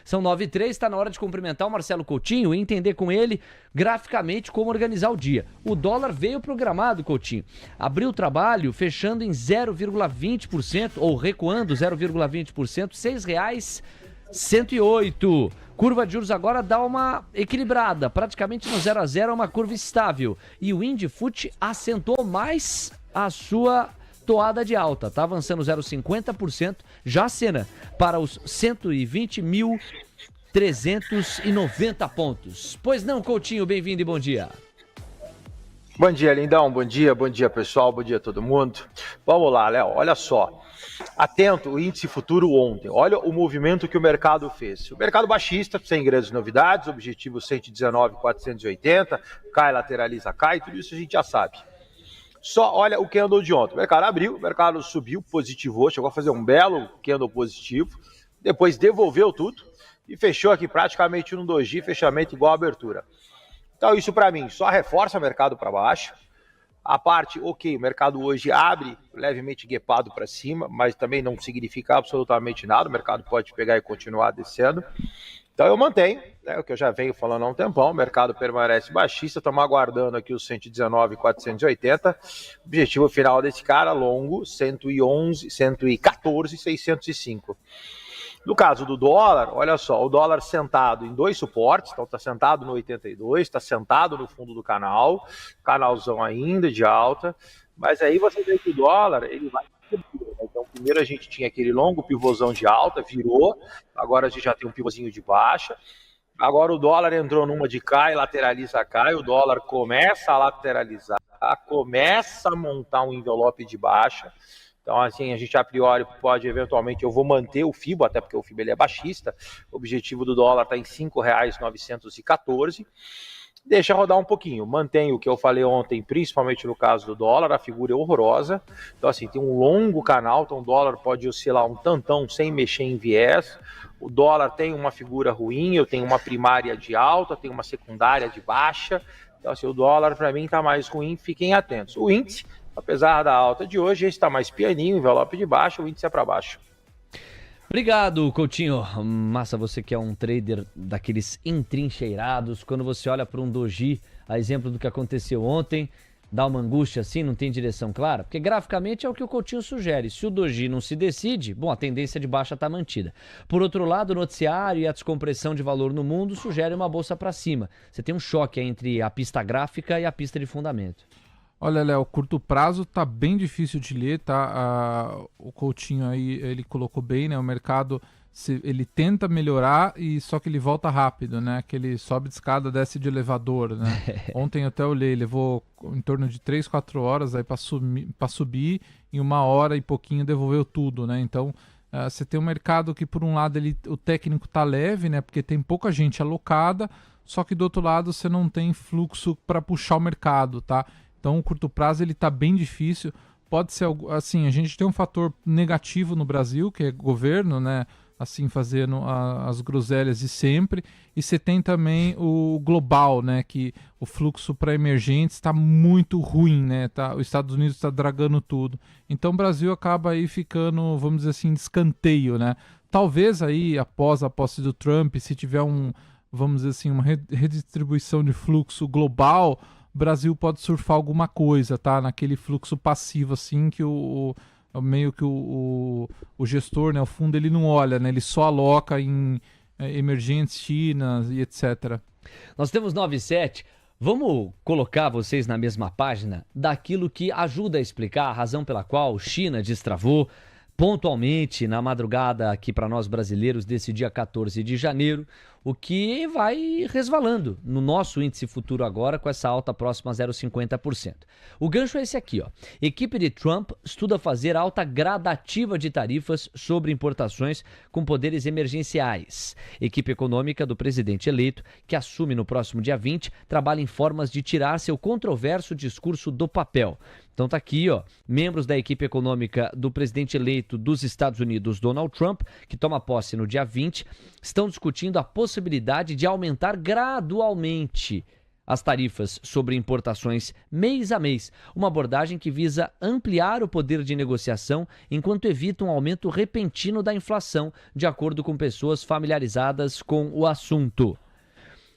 São 9h03, está na hora de cumprimentar o Marcelo Coutinho e entender com ele, graficamente, como organizar o dia. O dólar veio programado, Coutinho. Abriu o trabalho fechando em 0,20%, ou recuando 0,20%, R$ 6,108. Curva de juros agora dá uma equilibrada, praticamente no 0 a 0, é uma curva estável. E o Indifut acentuou mais a sua toada de alta, tá avançando 0,50%, já acena para os 120.390 pontos. Pois não, Coutinho, bem-vindo e bom dia. Bom dia, lindão, bom dia pessoal, bom dia a todo mundo. Vamos lá, Léo, olha só. Atento, o índice futuro ontem, olha o movimento que o mercado fez. O mercado baixista, sem grandes novidades, objetivo 119,480, cai, lateraliza, cai, tudo isso a gente já sabe. Só olha o candle de ontem. O mercado abriu, o mercado subiu, positivou, chegou a fazer um belo candle positivo, depois devolveu tudo e fechou aqui praticamente no doji, fechamento igual a abertura. Então isso para mim só reforça o mercado para baixo. A parte, ok, o mercado hoje abre levemente guepado para cima, mas também não significa absolutamente nada, o mercado pode pegar e continuar descendo. Então eu mantenho, né, o que eu já venho falando há um tempão, o mercado permanece baixista, estamos aguardando aqui os 119,480, objetivo final desse cara, longo, 114,605. No caso do dólar, olha só, o dólar sentado em dois suportes, então está sentado no 82, está sentado no fundo do canal, canalzão ainda de alta, mas aí você vê que o dólar, ele vai... Então, primeiro a gente tinha aquele longo pivôzão de alta, virou, agora a gente já tem um pivôzinho de baixa, agora o dólar entrou numa de cai, lateraliza, cai, o dólar começa a lateralizar, começa a montar um envelope de baixa. Então, assim, a gente a priori pode, eventualmente, eu vou manter o FIBO, até porque o FIBO ele é baixista, o objetivo do dólar está em R$ 5,914, deixa rodar um pouquinho, mantém o que eu falei ontem, principalmente no caso do dólar, a figura é horrorosa, então assim, tem um longo canal, então o dólar pode oscilar um tantão sem mexer em viés, o dólar tem uma figura ruim, eu tenho uma primária de alta, tenho uma secundária de baixa, então assim, o dólar para mim está mais ruim, fiquem atentos. O índice, apesar da alta de hoje, está mais pianinho, envelope de baixo, o índice é para baixo. Obrigado, Coutinho. Massa, você que é um trader daqueles entrincheirados, quando você olha para um doji, a exemplo do que aconteceu ontem, dá uma angústia assim, não tem direção clara? Porque graficamente é o que o Coutinho sugere. Se o doji não se decide, bom, a tendência de baixa está mantida. Por outro lado, o noticiário e a descompressão de valor no mundo sugerem uma bolsa para cima. Você tem um choque entre a pista gráfica e a pista de fundamento. Olha, Léo, curto prazo tá bem difícil de ler, tá? O Coutinho aí, ele colocou bem, né? O mercado, ele tenta melhorar e só que ele volta rápido, né? Que ele sobe de escada, desce de elevador, né? Ontem até eu olhei, levou em torno de 3, 4 horas aí para subir, em 1 hora e pouquinho devolveu tudo, né? Então, você tem um mercado que, por um lado, o técnico tá leve, né? Porque tem pouca gente alocada, só que do outro lado você não tem fluxo para puxar o mercado, tá? Então, o curto prazo ele está bem difícil. Pode ser, assim, a gente tem um fator negativo no Brasil, que é governo, né? Assim, fazendo as groselhas de sempre. E você tem também o global, né? Que o fluxo para emergentes está muito ruim, né? Os Estados Unidos está dragando tudo. Então, o Brasil acaba aí ficando, vamos dizer assim, de escanteio, né? Talvez aí, após a posse do Trump, se tiver vamos dizer assim, uma redistribuição de fluxo global, o Brasil pode surfar alguma coisa, tá? Naquele fluxo passivo, assim, que meio que o gestor, né? O fundo, ele não olha, né? Ele só aloca em emergentes, China e etc. Nós temos 9,7. Vamos colocar vocês na mesma página daquilo que ajuda a explicar a razão pela qual China destravou pontualmente na madrugada aqui para nós brasileiros desse dia 14 de janeiro, o que vai resvalando no nosso índice futuro agora com essa alta próxima a 0,50%. O gancho é esse aqui, ó. Equipe de Trump estuda fazer alta gradativa de tarifas sobre importações com poderes emergenciais. Equipe econômica do presidente eleito, que assume no próximo dia 20, trabalha em formas de tirar seu controverso discurso do papel. Então tá aqui, ó, membros da equipe econômica do presidente eleito dos Estados Unidos, Donald Trump, que toma posse no dia 20, estão discutindo a possibilidade de aumentar gradualmente as tarifas sobre importações mês a mês, uma abordagem que visa ampliar o poder de negociação enquanto evita um aumento repentino da inflação, de acordo com pessoas familiarizadas com o assunto.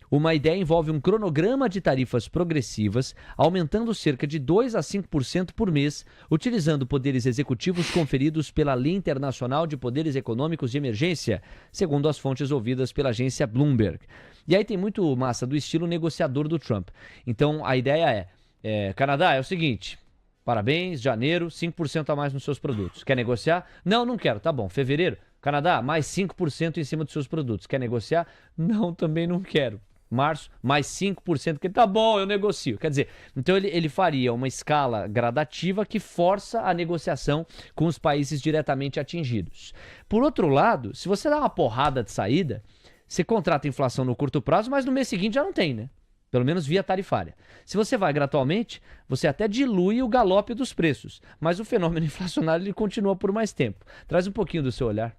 Uma ideia envolve um cronograma de tarifas progressivas, aumentando cerca de 2 a 5% por mês, utilizando poderes executivos conferidos pela Lei Internacional de Poderes Econômicos de Emergência, segundo as fontes ouvidas pela agência Bloomberg. E aí tem muito massa do estilo negociador do Trump. Então a ideia Canadá, é o seguinte, parabéns, janeiro, 5% a mais nos seus produtos. Quer negociar? Não, não quero, tá bom. Fevereiro, Canadá, mais 5% em cima dos seus produtos. Quer negociar? Não, também não quero. Março, mais 5%, que tá bom, eu negocio. Quer dizer, então ele faria uma escala gradativa que força a negociação com os países diretamente atingidos. Por outro lado, se você dá uma porrada de saída, você contrata inflação no curto prazo, mas no mês seguinte já não tem, né? Pelo menos via tarifária. Se você vai gradualmente, você até dilui o galope dos preços, mas o fenômeno inflacionário ele continua por mais tempo. Traz um pouquinho do seu olhar.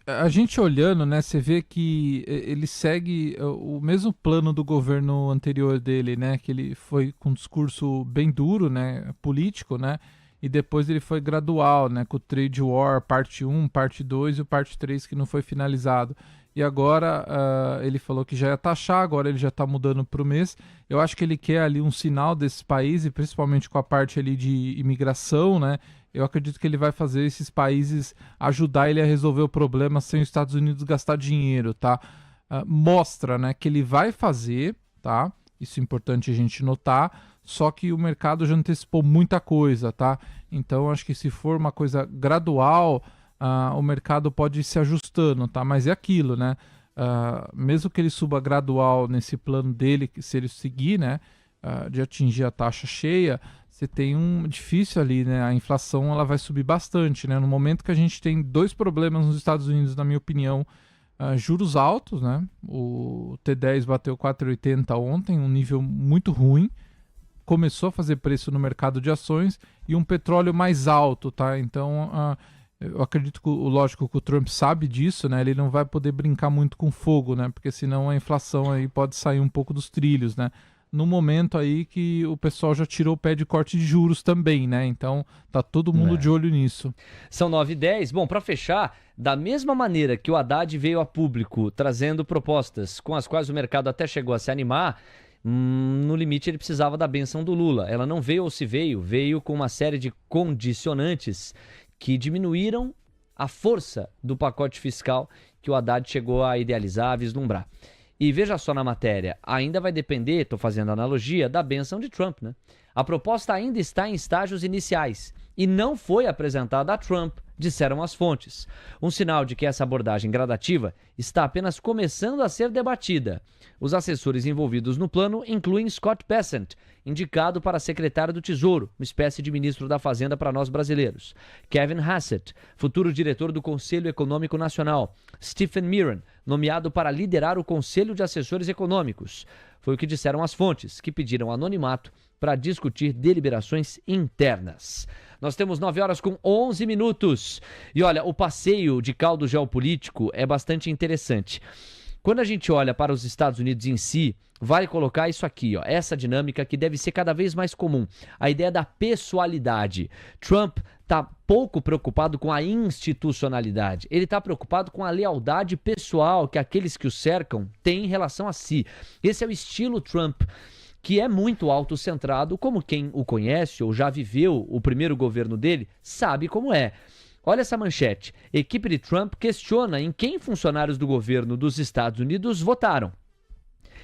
A gente olhando, né, você vê que ele segue o mesmo plano do governo anterior dele, né, que ele foi com um discurso bem duro, né, político, né, e depois ele foi gradual, né, com o Trade War, parte 1, parte 2 e o parte 3 que não foi finalizado. E agora ele falou que já ia taxar, agora ele já está mudando para o mês. Eu acho que ele quer ali um sinal desses países, principalmente com a parte ali de imigração, né? Eu acredito que ele vai fazer esses países ajudar ele a resolver o problema sem os Estados Unidos gastar dinheiro, tá? Mostra, né, que ele vai fazer, tá? Isso é importante a gente notar, só que o mercado já antecipou muita coisa, tá? Então, acho que se for uma coisa gradual, o mercado pode ir se ajustando, tá? Mas é aquilo, né? Mesmo que ele suba gradual nesse plano dele, se ele seguir, né, de atingir a taxa cheia, você tem um difícil ali, né? A inflação ela vai subir bastante, né? No momento que a gente tem dois problemas nos Estados Unidos, na minha opinião, juros altos, né? O T10 bateu 4,80 ontem, um nível muito ruim. Começou a fazer preço no mercado de ações e um petróleo mais alto, tá? Então, eu acredito que, lógico, que o Trump sabe disso, né? Ele não vai poder brincar muito com fogo, né? Porque senão a inflação aí pode sair um pouco dos trilhos, né? No momento aí que o pessoal já tirou o pé de corte de juros também, né? Então tá todo mundo de olho nisso. São 9h10. Bom, para fechar, da mesma maneira que o Haddad veio a público trazendo propostas com as quais o mercado até chegou a se animar, no limite ele precisava da bênção do Lula. Ela não veio ou se veio com uma série de condicionantes que diminuíram a força do pacote fiscal que o Haddad chegou a idealizar, a vislumbrar. E veja só na matéria, ainda vai depender, estou fazendo analogia, da bênção de Trump, né? A proposta ainda está em estágios iniciais e não foi apresentada a Trump, disseram as fontes. Um sinal de que essa abordagem gradativa está apenas começando a ser debatida. Os assessores envolvidos no plano incluem Scott Bessent, indicado para secretário do Tesouro, uma espécie de ministro da Fazenda para nós brasileiros. Kevin Hassett, futuro diretor do Conselho Econômico Nacional. Stephen Miran, nomeado para liderar o Conselho de Assessores Econômicos. Foi o que disseram as fontes, que pediram anonimato para discutir deliberações internas. Nós temos 9h11. E olha, o passeio de caldo geopolítico é bastante interessante. Quando a gente olha para os Estados Unidos em si, vale colocar isso aqui, ó, essa dinâmica que deve ser cada vez mais comum, a ideia da pessoalidade. Trump está pouco preocupado com a institucionalidade, ele está preocupado com a lealdade pessoal que aqueles que o cercam têm em relação a si. Esse é o estilo Trump, que é muito autocentrado, como quem o conhece ou já viveu o primeiro governo dele, sabe como é. Olha essa manchete. Equipe de Trump questiona em quem funcionários do governo dos Estados Unidos votaram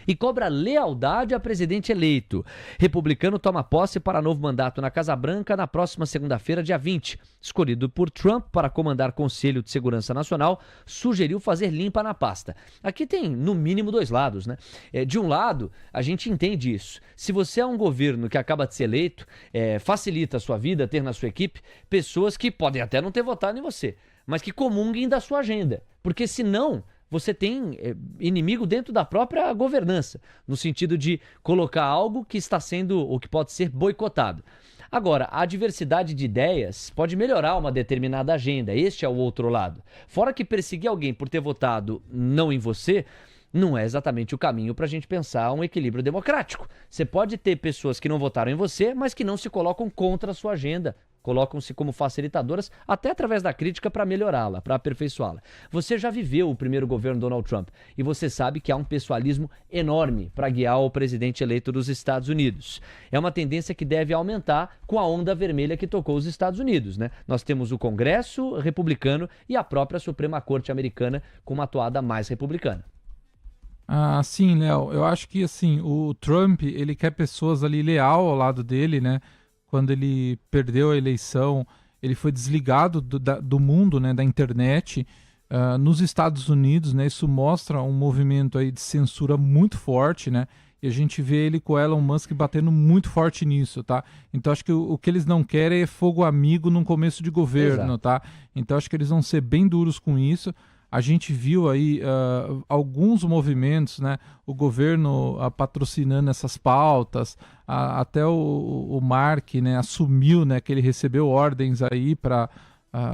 e cobra lealdade a presidente eleito. Republicano toma posse para novo mandato na Casa Branca na próxima segunda-feira, dia 20. Escolhido por Trump para comandar Conselho de Segurança Nacional, sugeriu fazer limpa na pasta. Aqui tem, no mínimo, dois lados, né? De um lado, a gente entende isso. Se você é um governo que acaba de ser eleito, facilita a sua vida ter na sua equipe pessoas que podem até não ter votado em você, mas que comunguem da sua agenda. Porque senão você tem inimigo dentro da própria governança, no sentido de colocar algo que está sendo ou que pode ser boicotado. Agora, a diversidade de ideias pode melhorar uma determinada agenda, este é o outro lado. Fora que perseguir alguém por ter votado não em você não é exatamente o caminho para a gente pensar um equilíbrio democrático. Você pode ter pessoas que não votaram em você, mas que não se colocam contra a sua agenda, colocam-se como facilitadoras, até através da crítica para melhorá-la, para aperfeiçoá-la. Você já viveu o primeiro governo Donald Trump e você sabe que há um pessoalismo enorme para guiar o presidente eleito dos Estados Unidos. É uma tendência que deve aumentar com a onda vermelha que tocou os Estados Unidos, né? Nós temos o Congresso republicano e a própria Suprema Corte americana com uma atuada mais republicana. Ah, sim, Léo. Eu acho que assim, o Trump, ele quer pessoas ali leal ao lado dele, né? Quando ele perdeu a eleição, ele foi desligado do mundo, né, da internet. Nos Estados Unidos, né, isso mostra um movimento aí de censura muito forte, né? E a gente vê ele com o Elon Musk batendo muito forte nisso, tá? Então acho que o que eles não querem é fogo amigo no começo de governo, tá? Então acho que eles vão ser bem duros com isso. A gente viu aí alguns movimentos, né? O governo patrocinando essas pautas, até o Mark, né, assumiu, né, que ele recebeu ordens aí para,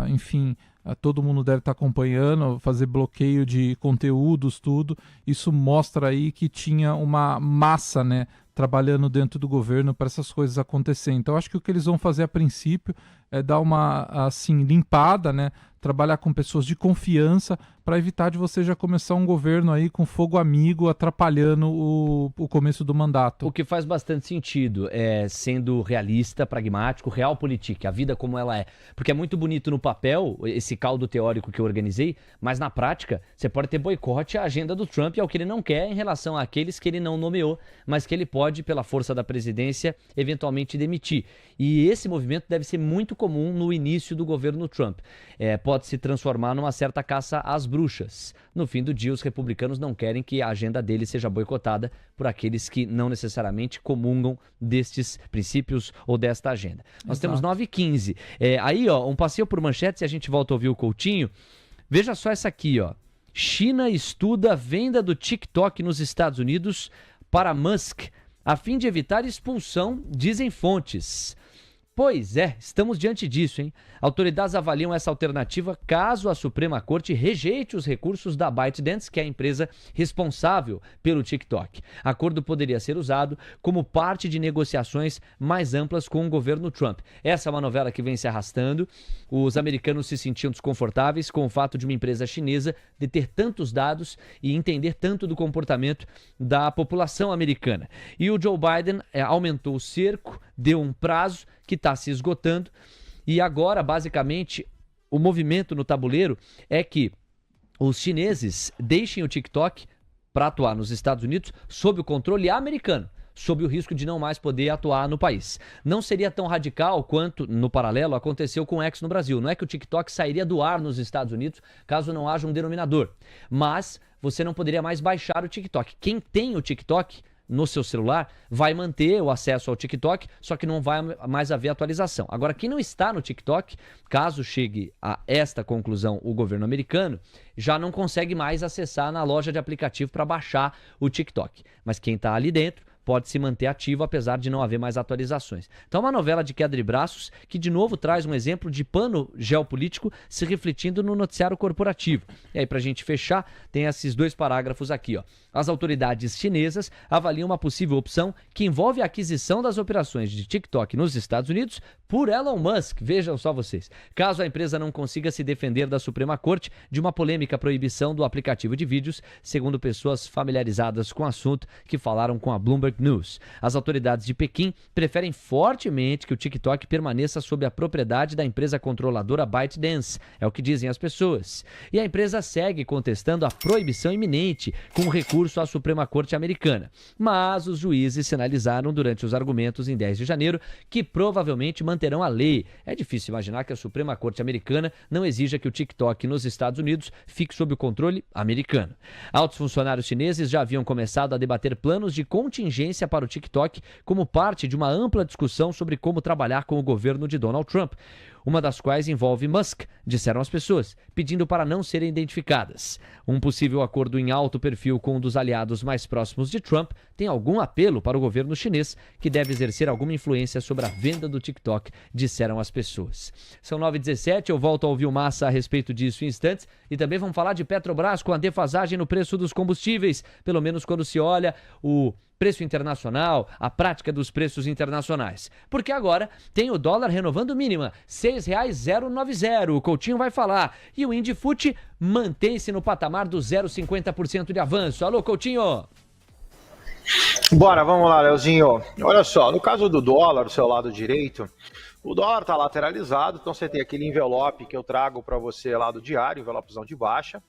enfim, todo mundo deve estar acompanhando, fazer bloqueio de conteúdos, tudo. Isso mostra aí que tinha uma massa, né, trabalhando dentro do governo para essas coisas acontecerem. Então acho que o que eles vão fazer a princípio é dar uma, assim, limpada, né? Trabalhar com pessoas de confiança para evitar de você já começar um governo aí com fogo amigo atrapalhando o começo do mandato. O que faz bastante sentido, sendo realista, pragmático, realpolitik, a vida como ela é. Porque é muito bonito no papel, esse caldo teórico que eu organizei, mas na prática você pode ter boicote à agenda do Trump e ao que ele não quer em relação àqueles que ele não nomeou, mas que ele pode, pela força da presidência, eventualmente demitir. E esse movimento deve ser muito comum no início do governo Trump. Pode se transformar numa certa caça às bruxas. No fim do dia, os republicanos não querem que a agenda dele seja boicotada por aqueles que não necessariamente comungam destes princípios ou desta agenda. Nós temos 9h15. Aí, ó, um passeio por manchetes e a gente volta a ouvir o Coutinho. Veja só essa aqui, ó. China estuda a venda do TikTok nos Estados Unidos para Musk, a fim de evitar expulsão, dizem fontes. Pois é, estamos diante disso, hein? Autoridades avaliam essa alternativa caso a Suprema Corte rejeite os recursos da ByteDance, que é a empresa responsável pelo TikTok. O acordo poderia ser usado como parte de negociações mais amplas com o governo Trump. Essa é uma novela que vem se arrastando. Os americanos se sentiam desconfortáveis com o fato de uma empresa chinesa deter tantos dados e entender tanto do comportamento da população americana. E o Joe Biden aumentou o cerco, deu um prazo que está se esgotando, e agora, basicamente, o movimento no tabuleiro é que os chineses deixem o TikTok para atuar nos Estados Unidos sob o controle americano, sob o risco de não mais poder atuar no país. Não seria tão radical quanto, no paralelo, aconteceu com o X no Brasil. Não é que o TikTok sairia do ar nos Estados Unidos caso não haja um denominador, mas você não poderia mais baixar o TikTok. Quem tem o TikTok no seu celular vai manter o acesso ao TikTok, só que não vai mais haver atualização. Agora, quem não está no TikTok, caso chegue a esta conclusão o governo americano, já não consegue mais acessar na loja de aplicativo para baixar o TikTok. Mas quem está ali dentro pode se manter ativo, apesar de não haver mais atualizações. Então, uma novela de queda de braços que, de novo, traz um exemplo de pano geopolítico se refletindo no noticiário corporativo. E aí, para a gente fechar, tem esses 2 parágrafos aqui, ó. As autoridades chinesas avaliam uma possível opção que envolve a aquisição das operações de TikTok nos Estados Unidos por Elon Musk. Vejam só vocês. Caso a empresa não consiga se defender da Suprema Corte de uma polêmica proibição do aplicativo de vídeos, segundo pessoas familiarizadas com o assunto que falaram com a Bloomberg News. As autoridades de Pequim preferem fortemente que o TikTok permaneça sob a propriedade da empresa controladora ByteDance, é o que dizem as pessoas. E a empresa segue contestando a proibição iminente com recurso à Suprema Corte americana. Mas os juízes sinalizaram durante os argumentos em 10 de janeiro que provavelmente manterão a lei. É difícil imaginar que a Suprema Corte americana não exija que o TikTok nos Estados Unidos fique sob o controle americano. Altos funcionários chineses já haviam começado a debater planos de contingência para o TikTok como parte de uma ampla discussão sobre como trabalhar com o governo de Donald Trump. uma das quais envolve Musk, disseram as pessoas, pedindo para não serem identificadas. Um possível acordo em alto perfil com um dos aliados mais próximos de Trump tem algum apelo para o governo chinês, que deve exercer alguma influência sobre a venda do TikTok, disseram as pessoas. São 9h17, eu volto a ouvir o Massa a respeito disso em instantes, e também vamos falar de Petrobras com a defasagem no preço dos combustíveis, pelo menos quando se olha o preço internacional, a prática dos preços internacionais. Porque agora tem o dólar renovando mínima, R$ 6,090. O Coutinho vai falar. E o Indifut mantém-se no patamar do 0,50% de avanço. Alô, Coutinho! Bora, vamos lá, Leozinho. Olha só, no caso do dólar, do seu lado direito, o dólar está lateralizado, então você tem aquele envelope que eu trago para você lá do diário, envelopezão de baixa,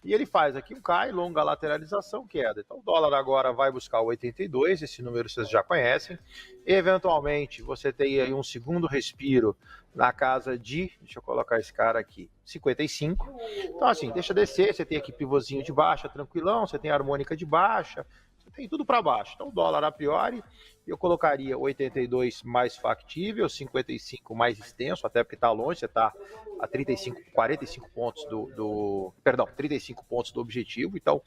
e ele faz aqui um cai, longa lateralização, queda. Então o dólar agora vai buscar o 82, esse número vocês já conhecem. Eventualmente você tem aí um segundo respiro na casa de, deixa eu colocar esse cara aqui, 55. Então assim, deixa descer, você tem aqui pivôzinho de baixa, tranquilão, você tem harmônica de baixa, você tem tudo para baixo. Então o dólar a priori, eu colocaria 82 mais factível, 55 mais extenso, até porque está longe, você está a 45 pontos perdão, 35 pontos do objetivo, então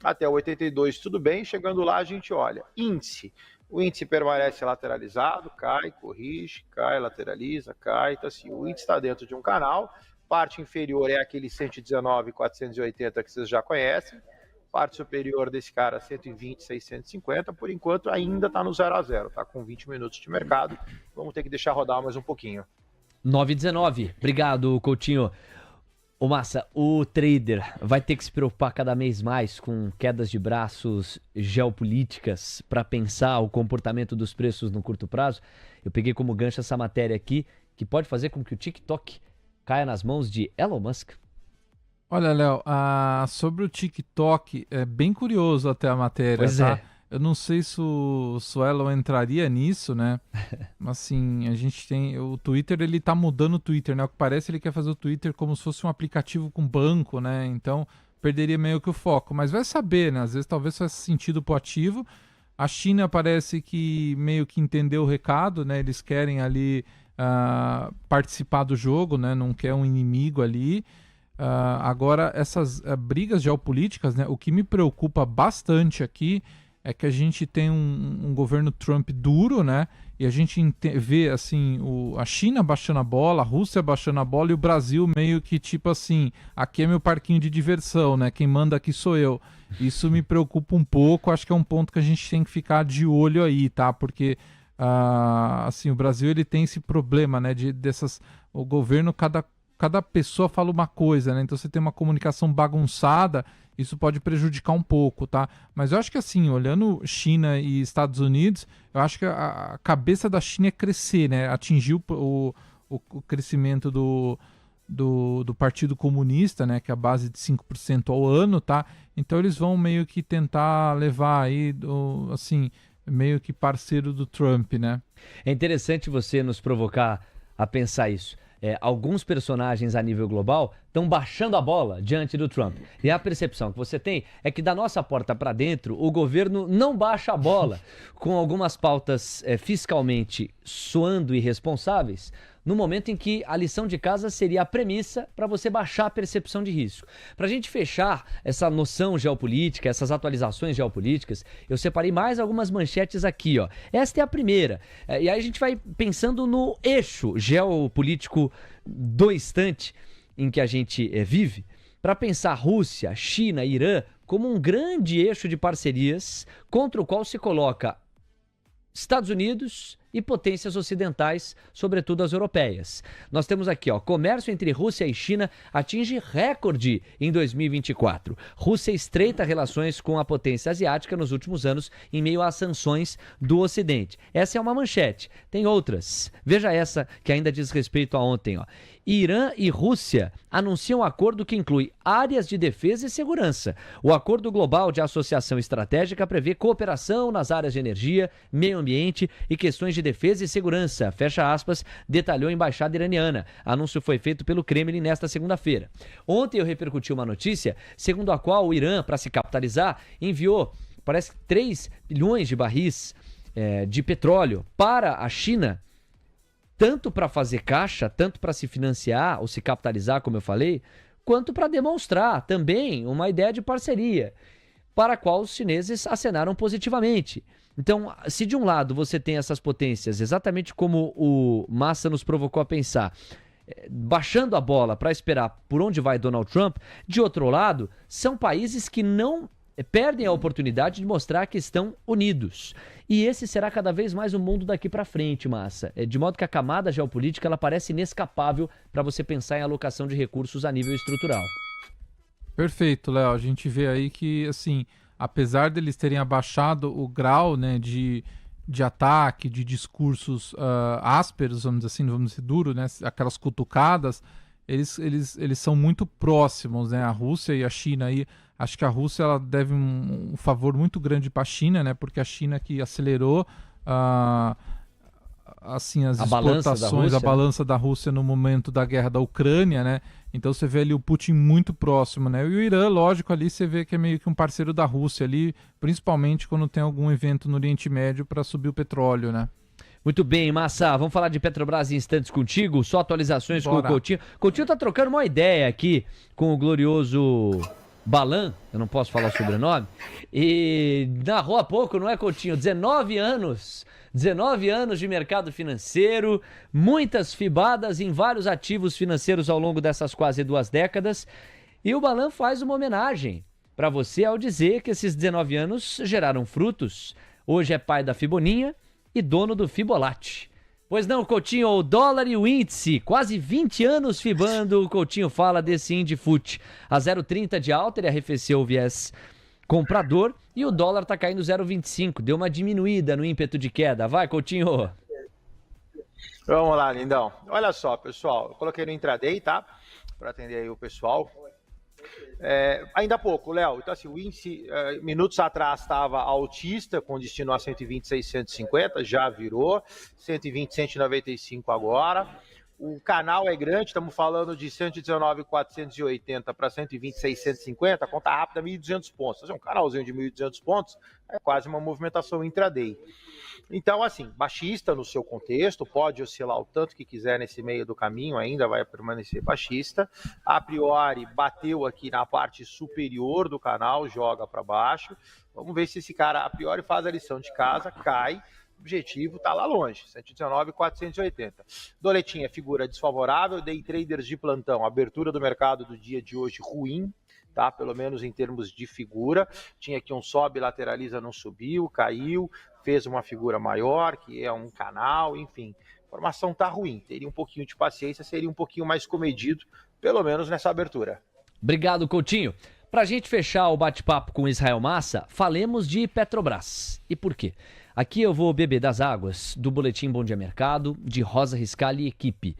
até 82 tudo bem, chegando lá a gente olha, índice, o índice permanece lateralizado, cai, corrige, cai, lateraliza, cai, então assim, o índice está dentro de um canal, parte inferior é aquele 119,480 que vocês já conhecem, parte superior desse cara 120, 650, por enquanto ainda está no 0 a 0, tá com 20 minutos de mercado, vamos ter que deixar rodar mais um pouquinho. 9h19, obrigado, Coutinho. Ô Massa, o trader vai ter que se preocupar cada vez mais com quedas de braços geopolíticas para pensar o comportamento dos preços no curto prazo. Eu peguei como gancho essa matéria aqui, que pode fazer com que o TikTok caia nas mãos de Elon Musk. Olha, Léo, sobre o TikTok, é bem curioso até a matéria, pois tá? É. Eu não sei se o Elon entraria nisso, né? Mas assim, a gente tem... O Twitter, ele tá mudando o Twitter, né? O que parece, ele quer fazer o Twitter como se fosse um aplicativo com banco, né? Então, perderia meio que o foco. Mas vai saber, né? Às vezes, talvez faça sentido pro ativo. A China parece que meio que entendeu o recado, né? Eles querem ali participar do jogo, né? Não quer um inimigo ali. Agora, essas brigas geopolíticas, né? O que me preocupa bastante aqui é que a gente tem um governo Trump duro, né? E a gente vê, assim, a China baixando a bola, a Rússia baixando a bola e o Brasil meio que, tipo assim, aqui é meu parquinho de diversão, né? Quem manda aqui sou eu. Isso me preocupa um pouco, acho que é um ponto que a gente tem que ficar de olho aí, tá? Porque, assim, o Brasil, ele tem esse problema, né? O governo, cada pessoa fala uma coisa, né? Então você tem uma comunicação bagunçada, isso pode prejudicar um pouco, tá? Mas eu acho que assim, olhando China e Estados Unidos, eu acho que a cabeça da China é crescer, né? Atingir o crescimento do Partido Comunista, né? Que é a base de 5% ao ano, tá? Então eles vão meio que tentar levar aí, assim, meio que parceiro do Trump, né? É interessante você nos provocar a pensar isso. Alguns personagens a nível global estão baixando a bola diante do Trump. E a percepção que você tem é que da nossa porta para dentro, o governo não baixa a bola, com algumas pautas fiscalmente soando irresponsáveis, no momento em que a lição de casa seria a premissa para você baixar a percepção de risco. Para a gente fechar essa noção geopolítica, essas atualizações geopolíticas, eu separei mais algumas manchetes aqui, ó. Esta é a primeira. E aí a gente vai pensando no eixo geopolítico do instante em que a gente vive, para pensar Rússia, China, Irã como um grande eixo de parcerias contra o qual se coloca Estados Unidos e potências ocidentais, sobretudo as europeias. Nós temos aqui, ó, comércio entre Rússia e China atinge recorde em 2024. Rússia estreita relações com a potência asiática nos últimos anos em meio às sanções do Ocidente. Essa é uma manchete. Tem outras. Veja essa que ainda diz respeito a ontem, ó. Irã e Rússia anunciam um acordo que inclui áreas de defesa e segurança. O Acordo Global de Associação Estratégica prevê cooperação nas áreas de energia, meio ambiente e questões de defesa e segurança, fecha aspas, detalhou a embaixada iraniana. Anúncio foi feito pelo Kremlin nesta segunda-feira. Ontem eu repercuti uma notícia segundo a qual o Irã, para se capitalizar, enviou, parece, 3 bilhões de barris de petróleo para a China tanto para fazer caixa, tanto para se financiar ou se capitalizar, como eu falei, quanto para demonstrar também uma ideia de parceria, para a qual os chineses acenaram positivamente. Então, se de um lado você tem essas potências, exatamente como o Massa nos provocou a pensar, baixando a bola para esperar por onde vai Donald Trump, de outro lado, são países que não perdem a oportunidade de mostrar que estão unidos. E esse será cada vez mais o mundo daqui para frente, Massa. De modo que a camada geopolítica ela parece inescapável para você pensar em alocação de recursos a nível estrutural. Perfeito, Léo. A gente vê aí que, assim, apesar deles terem abaixado o grau, né, de ataque, de discursos ásperos, vamos dizer duro, né, aquelas cutucadas, eles são muito próximos, né, a Rússia e a China aí. Acho que a Rússia ela deve um favor muito grande para a China, né, porque a China que acelerou assim, as exportações, a balança da Rússia no momento da guerra da Ucrânia, né? Então você vê ali o Putin muito próximo, né? E o Irã, lógico, ali você vê que é meio que um parceiro da Rússia ali, principalmente quando tem algum evento no Oriente Médio para subir o petróleo, né? Muito bem, Massa, vamos falar de Petrobras em instantes contigo, só atualizações com o Coutinho. Coutinho tá trocando uma ideia aqui com o glorioso Balan, eu não posso falar o sobrenome, e narrou há pouco, não é, Coutinho? 19 anos de mercado financeiro, muitas fibadas em vários ativos financeiros ao longo dessas quase 2 décadas, e o Balan faz uma homenagem para você ao dizer que esses 19 anos geraram frutos. Hoje é pai da Fiboninha e dono do Fibolate. Pois não, Coutinho, o dólar e o índice, quase 20 anos fibando, o Coutinho fala desse Indifut. A 0,30 de alta, ele arrefeceu o viés comprador e o dólar tá caindo 0,25, deu uma diminuída no ímpeto de queda. Vai, Coutinho! Vamos lá, lindão. Olha só, pessoal, eu coloquei no intraday, tá? Para atender aí o pessoal. Ainda há pouco, Léo. Então, assim, o índice, minutos atrás, estava altista, com destino a 120,650, já virou. 120,195 agora. O canal é grande, estamos falando de 119,480 para 120,650, conta rápida, 1.200 pontos. Um canalzinho de 1.200 pontos é quase uma movimentação intraday. Então, assim, baixista no seu contexto, pode oscilar o tanto que quiser nesse meio do caminho, ainda vai permanecer baixista. A priori, bateu aqui na parte superior do canal, joga para baixo. Vamos ver se esse cara, a priori, faz a lição de casa, cai. O objetivo está lá longe, 119,480. Doletinha, figura desfavorável, day traders de plantão, abertura do mercado do dia de hoje ruim, tá? Pelo menos em termos de figura. Tinha aqui um sobe, lateraliza, não subiu, caiu, fez uma figura maior, que é um canal, enfim. A formação tá ruim, teria um pouquinho de paciência, seria um pouquinho mais comedido, pelo menos nessa abertura. Obrigado, Coutinho. Pra gente fechar o bate-papo com Israel Massa, falemos de Petrobras. E por quê? Aqui eu vou beber das águas do Boletim Bom Dia Mercado, de Rosa Riscali e equipe.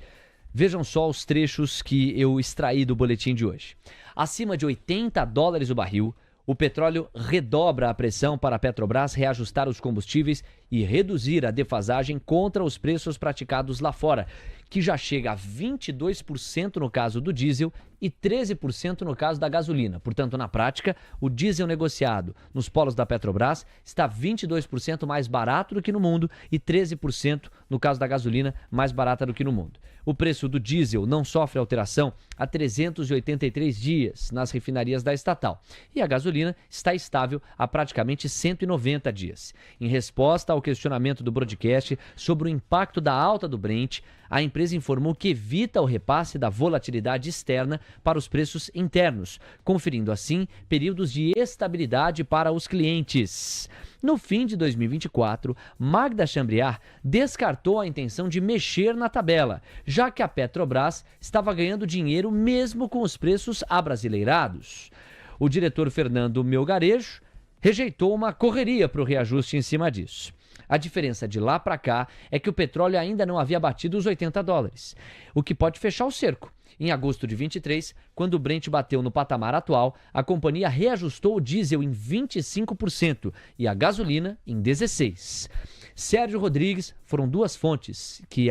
Vejam só os trechos que eu extraí do boletim de hoje. Acima de $80 o barril, o petróleo redobra a pressão para a Petrobras reajustar os combustíveis e reduzir a defasagem contra os preços praticados lá fora, que já chega a 22% no caso do diesel e 13% no caso da gasolina. Portanto, na prática, o diesel negociado nos polos da Petrobras está 22% mais barato do que no mundo e 13% no caso da gasolina mais barata do que no mundo. O preço do diesel não sofre alteração há 383 dias nas refinarias da estatal e a gasolina está estável há praticamente 190 dias. Em resposta ao questionamento do broadcast sobre o impacto da alta do Brent, a empresa informou que evita o repasse da volatilidade externa para os preços internos, conferindo assim períodos de estabilidade para os clientes. No fim de 2024, Magda Chambriard descartou a intenção de mexer na tabela, já que a Petrobras estava ganhando dinheiro mesmo com os preços abrasileirados. O diretor Fernando Melgarejo rejeitou uma correria para o reajuste em cima disso. A diferença de lá para cá é que o petróleo ainda não havia batido os $80, o que pode fechar o cerco. Em agosto de 23, quando o Brent bateu no patamar atual, a companhia reajustou o diesel em 25% e a gasolina em 16%. Sérgio Rodrigues, foram duas fontes que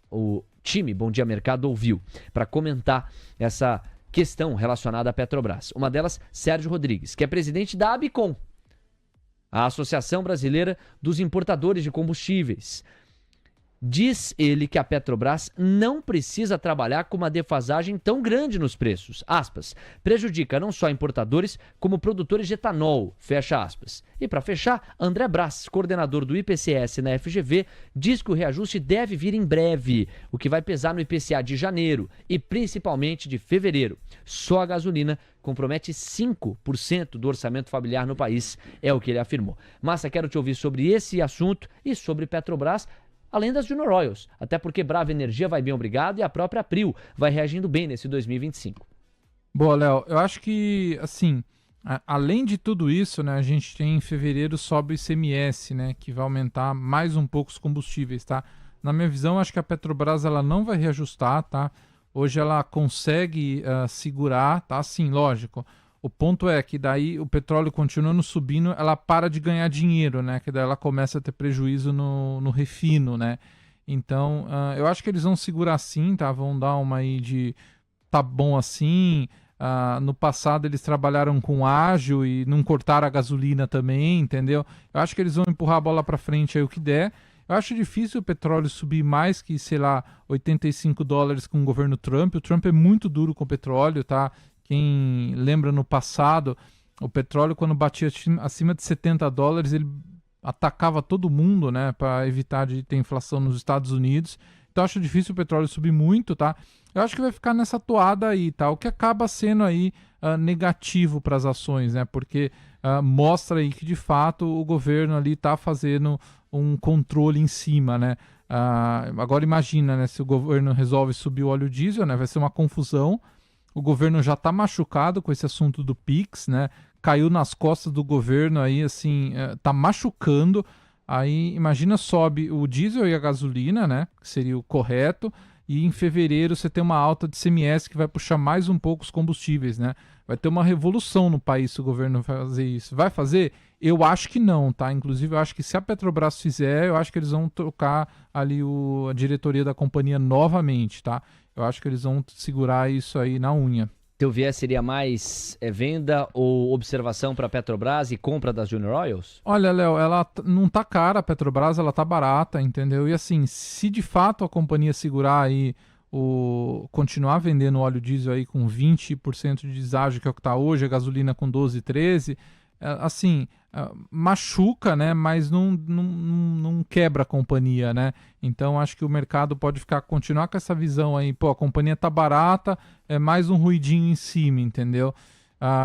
o time Bom Dia Mercado ouviu para comentar essa questão relacionada à Petrobras. Uma delas, Sérgio Rodrigues, que é presidente da ABICOM, a Associação Brasileira dos Importadores de Combustíveis. Diz ele que a Petrobras não precisa trabalhar com uma defasagem tão grande nos preços. Aspas. Prejudica não só importadores, como produtores de etanol. Fecha aspas. E para fechar, André Brás, coordenador do IPCS na FGV, diz que o reajuste deve vir em breve, o que vai pesar no IPCA de janeiro e principalmente de fevereiro. Só a gasolina compromete 5% do orçamento familiar no país, é o que ele afirmou. Massa, quero te ouvir sobre esse assunto e sobre Petrobras, além das Junior Oils, até porque Brava Energia vai bem obrigado e a própria Prio vai reagindo bem nesse 2025. Boa, Léo, eu acho que, assim, além de tudo isso, né, a gente tem em fevereiro sobe o ICMS, né, que vai aumentar mais um pouco os combustíveis, tá? Na minha visão, acho que a Petrobras ela não vai reajustar, tá? Hoje ela consegue segurar, tá? Sim, lógico. O ponto é que daí o petróleo continuando subindo, ela para de ganhar dinheiro, né? Que daí ela começa a ter prejuízo no refino, né? Então, eu acho que eles vão segurar sim, tá? Vão dar uma aí de tá bom assim. No passado eles trabalharam com ágil e não cortaram a gasolina também, entendeu? Eu acho que eles vão empurrar a bola para frente aí o que der. Eu acho difícil o petróleo subir mais que, sei lá, $85 com o governo Trump. O Trump é muito duro com o petróleo, tá? Quem lembra no passado, o petróleo quando batia acima de $70, ele atacava todo mundo, né, para evitar de ter inflação nos Estados Unidos. Então acho difícil o petróleo subir muito, tá? Eu acho que vai ficar nessa toada aí, tá? O que acaba sendo aí negativo para as ações, né? Porque mostra aí que de fato o governo ali tá fazendo um controle em cima, né? Agora imagina, né, se o governo resolve subir o óleo diesel, né, vai ser uma confusão. O governo já está machucado com esse assunto do PIX, né? Caiu nas costas do governo aí, assim, tá machucando. Aí, imagina, sobe o diesel e a gasolina, né? Que seria o correto. E em fevereiro você tem uma alta de ICMS que vai puxar mais um pouco os combustíveis, né? Vai ter uma revolução no país se o governo fazer isso. Vai fazer? Eu acho que não, tá? Inclusive, eu acho que se a Petrobras fizer, eu acho que eles vão trocar ali a diretoria da companhia novamente, tá? Eu acho que eles vão segurar isso aí na unha. Teu viés seria mais venda ou observação para a Petrobras e compra das Junior Oils? Olha, Léo, ela não tá cara, a Petrobras, ela tá barata, entendeu? E assim, se de fato a companhia segurar aí, continuar vendendo óleo diesel aí com 20% de deságio, que é o que tá hoje, a gasolina com 12, 13, assim, machuca, né? Mas não quebra a companhia, né? Então acho que o mercado pode continuar com essa visão aí, pô, a companhia tá barata, é mais um ruidinho em cima, entendeu?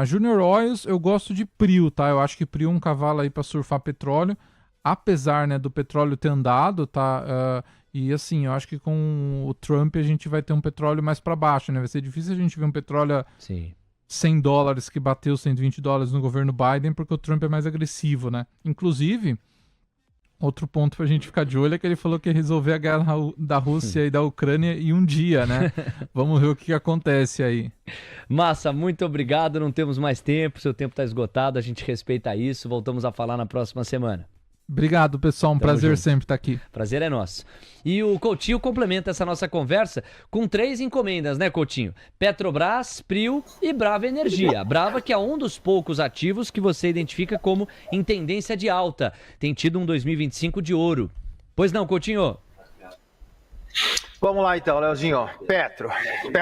Junior Oils, eu gosto de Prio, tá? Eu acho que Prio é um cavalo aí para surfar petróleo, apesar, né, do petróleo ter andado, tá? E assim, eu acho que com o Trump a gente vai ter um petróleo mais para baixo, né? Vai ser difícil a gente ver um petróleo Sim. $100 que bateu $120 no governo Biden, porque o Trump é mais agressivo, né? Inclusive, outro ponto pra gente ficar de olho é que ele falou que ia resolver a guerra da Rússia e da Ucrânia em um dia, né? Vamos ver o que acontece aí. Massa, muito obrigado, não temos mais tempo, seu tempo está esgotado, a gente respeita isso, voltamos a falar na próxima semana. Obrigado, pessoal, um prazer sempre estar aqui. Prazer é nosso. E o Coutinho complementa essa nossa conversa com 3 encomendas, né, Coutinho? Petrobras, Prio e Brava Energia. Brava, que é um dos poucos ativos que você identifica como em tendência de alta. Tem tido um 2025 de ouro. Pois não, Coutinho? Vamos lá então, Leozinho. Petro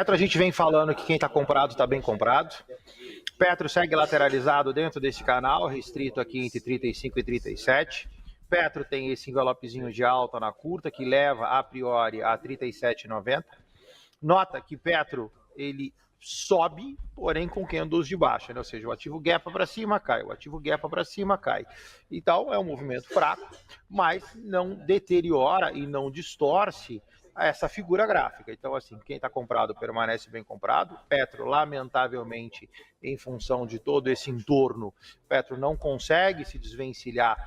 a gente vem falando que quem está comprado está bem comprado. Petro segue lateralizado dentro desse canal, restrito aqui entre 35 e 37. Petro tem esse envelopezinho de alta na curta, que leva a priori a 37,90. Nota que Petro, ele sobe, porém com candles de baixa, né? Ou seja, o ativo gapa para cima cai, o ativo gapa para cima cai. Então é um movimento fraco, mas não deteriora e não distorce essa figura gráfica. Então, assim, quem está comprado permanece bem comprado. Petro, lamentavelmente, em função de todo esse entorno, Petro não consegue se desvencilhar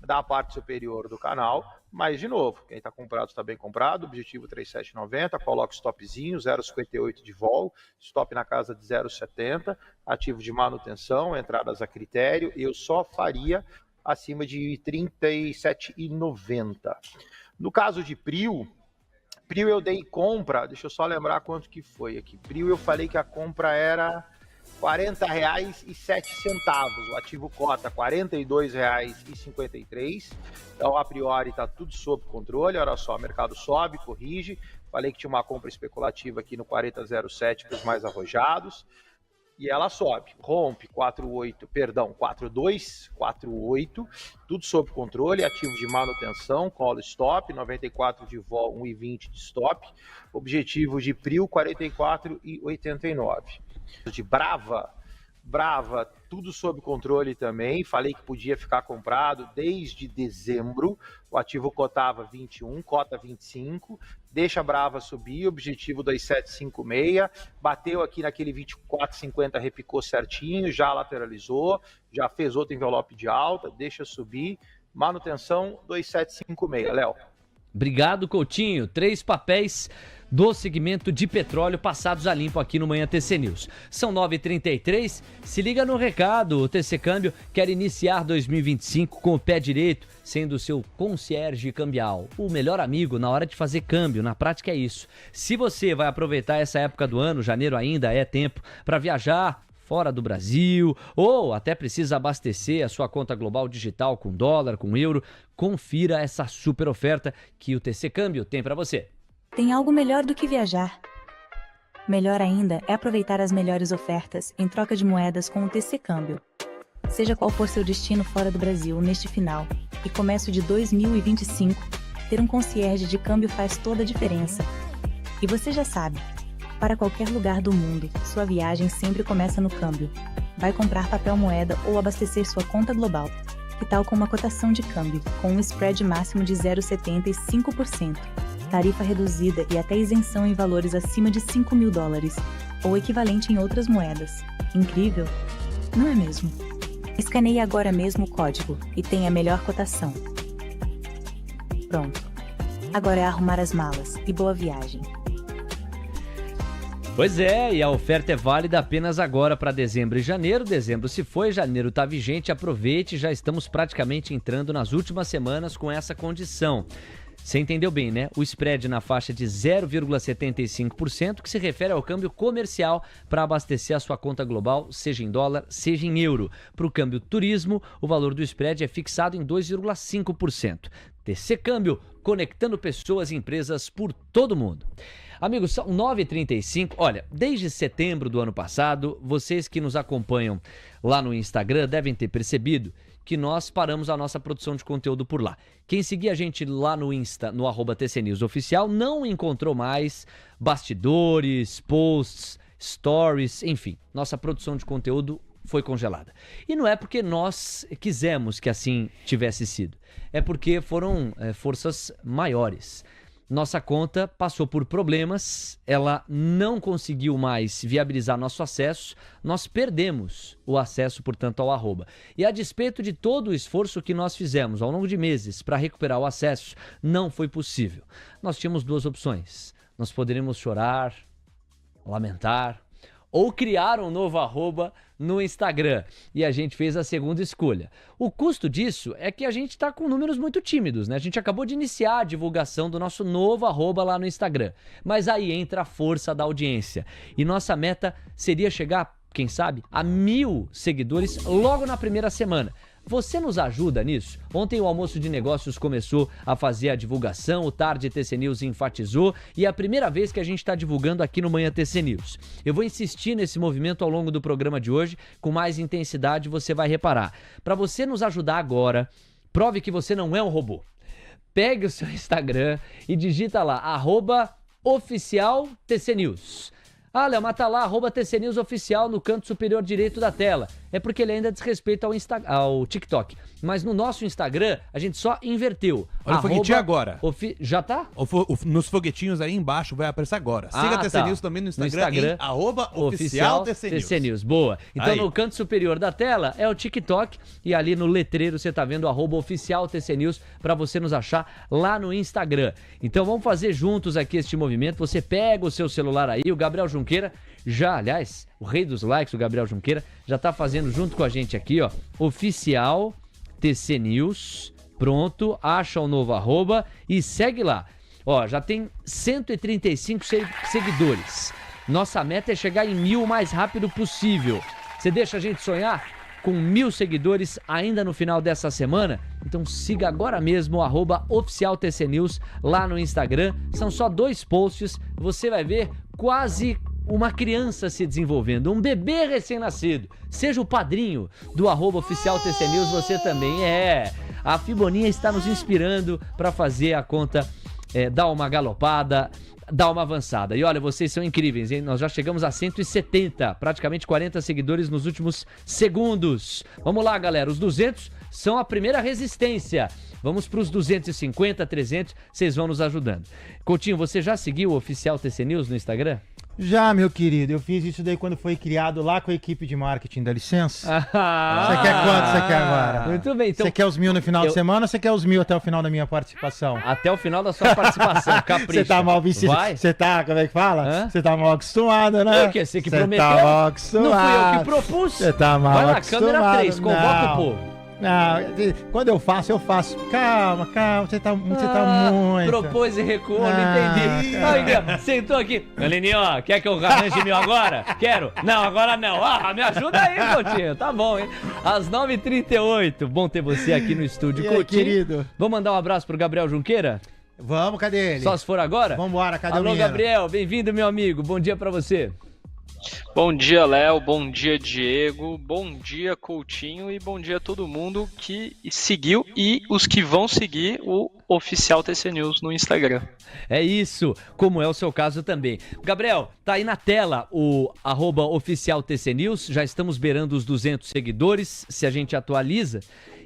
da parte superior do canal, mas, de novo, quem está comprado está bem comprado, objetivo 37,90, coloca stopzinho, 0,58 de vol, stop na casa de 0,70, ativo de manutenção, entradas a critério, eu só faria acima de 37,90. No caso de Prio eu dei compra, deixa eu só lembrar quanto que foi aqui. Prio eu falei que a compra era R$40,07. O ativo cota R$42,53. Então, a priori, está tudo sob controle. Olha só, o mercado sobe, corrige. Falei que tinha uma compra especulativa aqui no 40,07 para os mais arrojados. E ela sobe, rompe 4248, tudo sob controle, ativo de manutenção, call stop, 94 de vol, 1,20 de stop, objetivo de prio 44,89. De Brava, tudo sob controle também, falei que podia ficar comprado desde dezembro, o ativo cotava 21, cota 25, deixa a Brava subir, objetivo 2756, bateu aqui naquele 24,50, repicou certinho, já lateralizou, já fez outro envelope de alta, deixa subir, manutenção 2756, Léo. Obrigado, Coutinho. 3 papéis do segmento de petróleo passados a limpo aqui no Manhã TC News. São 9h33, se liga no recado, o TC Câmbio quer iniciar 2025 com o pé direito, sendo o seu concierge cambial, o melhor amigo na hora de fazer câmbio, na prática é isso. Se você vai aproveitar essa época do ano, janeiro ainda é tempo para viajar fora do Brasil, ou até precisa abastecer a sua conta global digital com dólar, com euro, confira essa super oferta que o TC Câmbio tem para você. Tem algo melhor do que viajar. Melhor ainda é aproveitar as melhores ofertas em troca de moedas com o TC Câmbio. Seja qual for seu destino fora do Brasil neste final e começo de 2025, ter um concierge de câmbio faz toda a diferença. E você já sabe, para qualquer lugar do mundo, sua viagem sempre começa no câmbio. Vai comprar papel moeda ou abastecer sua conta global. Que tal com uma cotação de câmbio, com um spread máximo de 0,75%, tarifa reduzida e até isenção em valores acima de $5.000, ou equivalente em outras moedas. Incrível, não é mesmo? Escaneie agora mesmo o código e tenha a melhor cotação. Pronto. Agora é arrumar as malas e boa viagem. Pois é, e a oferta é válida apenas agora para dezembro e janeiro. Dezembro se foi, janeiro está vigente, aproveite, já estamos praticamente entrando nas últimas semanas com essa condição. Você entendeu bem, né? O spread na faixa de 0,75%, que se refere ao câmbio comercial para abastecer a sua conta global, seja em dólar, seja em euro. Para o câmbio turismo, o valor do spread é fixado em 2,5%. TC Câmbio, conectando pessoas e empresas por todo mundo. Amigos, são 9h35. Olha, desde setembro do ano passado, vocês que nos acompanham lá no Instagram devem ter percebido que nós paramos a nossa produção de conteúdo por lá. Quem seguia a gente lá no Insta, no @TCNewsOficial, não encontrou mais bastidores, posts, stories, enfim, nossa produção de conteúdo foi congelada. E não é porque nós quisemos que assim tivesse sido, é porque foram forças maiores. Nossa conta passou por problemas, ela não conseguiu mais viabilizar nosso acesso, nós perdemos o acesso, portanto, ao arroba. E a despeito de todo o esforço que nós fizemos ao longo de meses para recuperar o acesso, não foi possível. Nós tínhamos 2 opções. Nós poderíamos chorar, lamentar, ou criar um novo arroba no Instagram. E a gente fez a segunda escolha. O custo disso é que a gente está com números muito tímidos, né? A gente acabou de iniciar a divulgação do nosso novo arroba lá no Instagram. Mas aí entra a força da audiência. E nossa meta seria chegar, quem sabe, a 1.000 seguidores logo na primeira semana. Você nos ajuda nisso? Ontem o Almoço de Negócios começou a fazer a divulgação, o Tarde TC News enfatizou e é a primeira vez que a gente está divulgando aqui no Manhã TC News. Eu vou insistir nesse movimento ao longo do programa de hoje, com mais intensidade você vai reparar. Para você nos ajudar agora, prove que você não é um robô. Pegue o seu Instagram e digita lá, @oficialTCNews. Ah, Léo, mas tá lá, @TC News Oficial no canto superior direito da tela. É porque ele ainda diz respeito ao TikTok. Mas no nosso Instagram, a gente só inverteu. Olha o foguetinho agora. Já tá? Nos foguetinhos aí embaixo vai aparecer agora. Siga a TC News também no Instagram em @oficialTC News. Boa. Então aí, no canto superior da tela é o TikTok e ali no letreiro você tá vendo @oficialTC News para você nos achar lá no Instagram. Então vamos fazer juntos aqui este movimento. Você pega o seu celular aí, o Gabriel Junqueira já, aliás, o rei dos likes, o Gabriel Junqueira, já tá fazendo junto com a gente aqui, ó, Oficial TC News, pronto, acha o novo arroba e segue lá. Ó, já tem 135 seguidores. Nossa meta é chegar em 1.000 o mais rápido possível. Você deixa a gente sonhar? Com 1.000 seguidores ainda no final dessa semana? Então siga agora mesmo o @oficialtcnews lá no Instagram. São só 2 posts, você vai ver quase uma criança se desenvolvendo, um bebê recém-nascido. Seja o padrinho do @oficialtcnews, você também é. A Fiboninha está nos inspirando para fazer a conta dar uma galopada, dar uma avançada. E olha, vocês são incríveis, hein? Nós já chegamos a 170, praticamente 40 seguidores nos últimos segundos. Vamos lá, galera, os 200 são a primeira resistência. Vamos para os 250, 300, vocês vão nos ajudando. Coutinho, você já seguiu o Oficial TC News no Instagram? Já, meu querido, eu fiz isso daí quando foi criado lá com a equipe de marketing, dá licença? Ah, você quer quanto você quer agora? Muito bem, então... Você quer os 1.000 no final de semana ou você quer os 1.000 até o final da minha participação? Até o final da sua participação, capricha. Você tá mal vestido, você tá, como é que fala? Você tá mal acostumado, né? O quê? Você que prometeu? Tá mal acostumado. Não fui eu que propus. Você tá mal acostumado. Vai lá, câmera 3, convoca o povo. Não, quando eu faço. Calma, você tá muito... Propôs e recuou, não entendi. Aí, sentou aqui. Aline, ó, quer que eu arranje meu agora? Quero. Não, agora não. Me ajuda aí, Coutinho. Tá bom, hein? Às 9h38. Bom ter você aqui no estúdio, Coutinho. Querido. Vamos mandar um abraço pro Gabriel Junqueira? Vamos, cadê ele? Só se for agora? Vambora, cadê o Alô, menino? Gabriel, bem-vindo, meu amigo. Bom dia pra você. Bom dia, Léo, bom dia, Diego, bom dia, Coutinho, e bom dia a todo mundo que seguiu e os que vão seguir o Oficial TC News no Instagram. É isso, como é o seu caso também. Gabriel, tá aí na tela o @Oficial TC News, já estamos beirando os 200 seguidores, se a gente atualiza.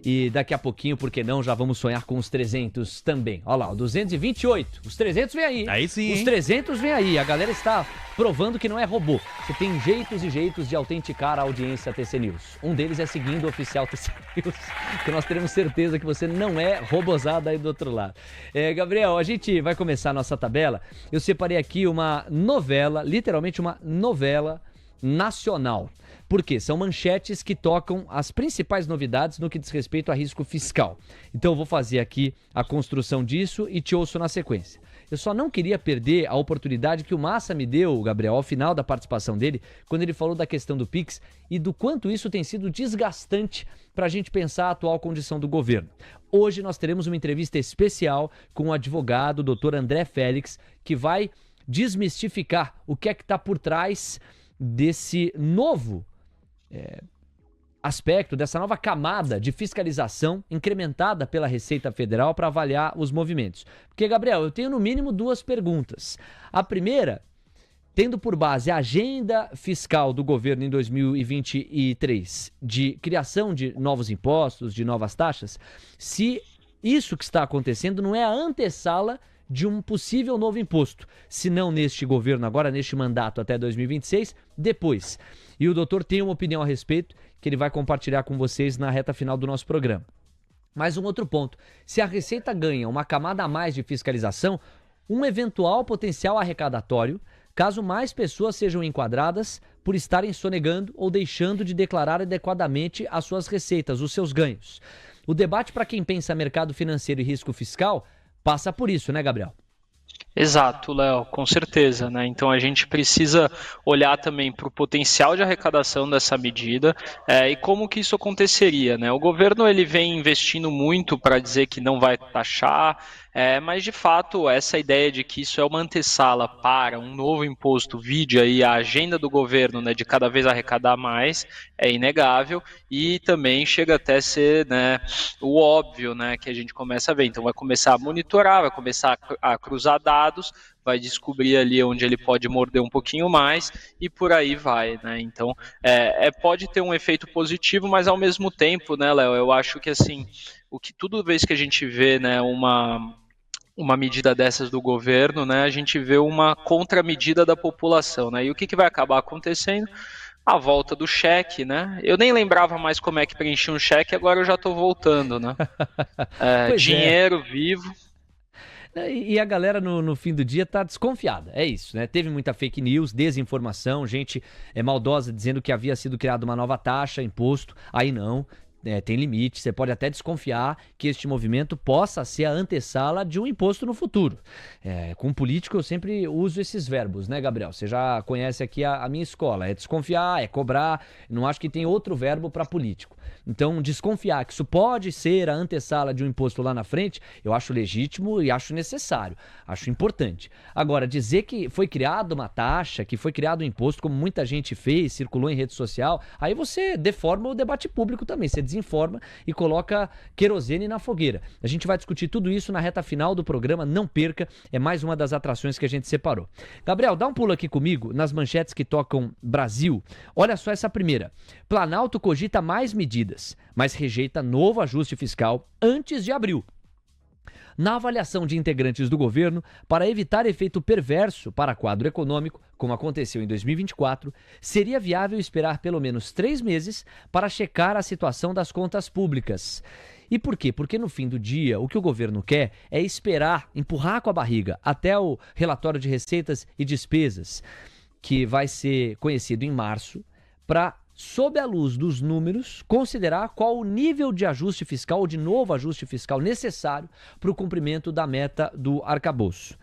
E daqui a pouquinho, por que não, já vamos sonhar com os 300 também. Olha lá, o 228. Os 300 vem aí. Aí sim, Os 300 vem aí. A galera está provando que não é robô. Você tem jeitos e jeitos de autenticar a audiência TC News. Um deles é seguindo o Oficial TC News, que nós teremos certeza que você não é robozado aí do outro lado. Gabriel, a gente vai começar a nossa tabela. Eu separei aqui uma novela, literalmente uma novela nacional. Por quê? São manchetes que tocam as principais novidades no que diz respeito a risco fiscal. Então eu vou fazer aqui a construção disso e te ouço na sequência. Eu só não queria perder a oportunidade que o Massa me deu, Gabriel, ao final da participação dele, quando ele falou da questão do Pix e do quanto isso tem sido desgastante para a gente pensar a atual condição do governo. Hoje nós teremos uma entrevista especial com o advogado, o Dr. André Félix, que vai desmistificar o que é que está por trás desse novo aspecto, dessa nova camada de fiscalização incrementada pela Receita Federal para avaliar os movimentos. Porque, Gabriel, eu tenho no mínimo 2 perguntas. A primeira, tendo por base a agenda fiscal do governo em 2023 de criação de novos impostos, de novas taxas, se isso que está acontecendo não é a antessala de um possível novo imposto, se não neste governo agora, neste mandato até 2026, depois. E o doutor tem uma opinião a respeito que ele vai compartilhar com vocês na reta final do nosso programa. Mais um outro ponto, se a Receita ganha uma camada a mais de fiscalização, um eventual potencial arrecadatório, caso mais pessoas sejam enquadradas por estarem sonegando ou deixando de declarar adequadamente as suas receitas, os seus ganhos. O debate para quem pensa mercado financeiro e risco fiscal passa por isso, né, Gabriel? Exato, Léo, com certeza, né? Então a gente precisa olhar também para o potencial de arrecadação dessa medida e como que isso aconteceria, né? O governo ele vem investindo muito para dizer que não vai taxar, mas de fato essa ideia de que isso é uma antessala para um novo imposto, vide aí a agenda do governo, né, de cada vez arrecadar mais, é inegável e também chega até a ser, né, o óbvio, né, que a gente começa a ver. Então vai começar a monitorar, vai começar a cruzar dados, vai descobrir ali onde ele pode morder um pouquinho mais e por aí vai, né? Então pode ter um efeito positivo, mas ao mesmo tempo, né, Léo, eu acho que assim, toda vez que a gente vê, né, uma medida dessas do governo, né, a gente vê uma contramedida da população, né? E o que vai acabar acontecendo? A volta do cheque, né? Eu nem lembrava mais como é que preenchia um cheque, agora eu já estou voltando, né? Dinheiro vivo. E a galera no fim do dia tá desconfiada, é isso, né? Teve muita fake news, desinformação, gente maldosa dizendo que havia sido criada uma nova taxa, imposto, aí não. tem limite, você pode até desconfiar que este movimento possa ser a antessala de um imposto no futuro. Com político eu sempre uso esses verbos, né, Gabriel? Você já conhece aqui a minha escola, é desconfiar, é cobrar, não acho que tem outro verbo para político. Então, desconfiar que isso pode ser a antessala de um imposto lá na frente, eu acho legítimo e acho necessário, acho importante. Agora, dizer que foi criada uma taxa, que foi criado um imposto, como muita gente fez, circulou em rede social, aí você deforma o debate público também, você desinforma e coloca querosene na fogueira. A gente vai discutir tudo isso na reta final do programa, não perca, é mais uma das atrações que a gente separou. Gabriel, dá um pulo aqui comigo nas manchetes que tocam Brasil. Olha só essa primeira. Planalto cogita mais medidas, mas rejeita novo ajuste fiscal antes de abril. Na avaliação de integrantes do governo, para evitar efeito perverso para quadro econômico, como aconteceu em 2024, seria viável esperar pelo menos 3 meses para checar a situação das contas públicas. E por quê? Porque no fim do dia, o que o governo quer é esperar, empurrar com a barriga até o relatório de receitas e despesas, que vai ser conhecido em março, para, sob a luz dos números, considerar qual o nível de ajuste fiscal ou de novo ajuste fiscal necessário para o cumprimento da meta do arcabouço.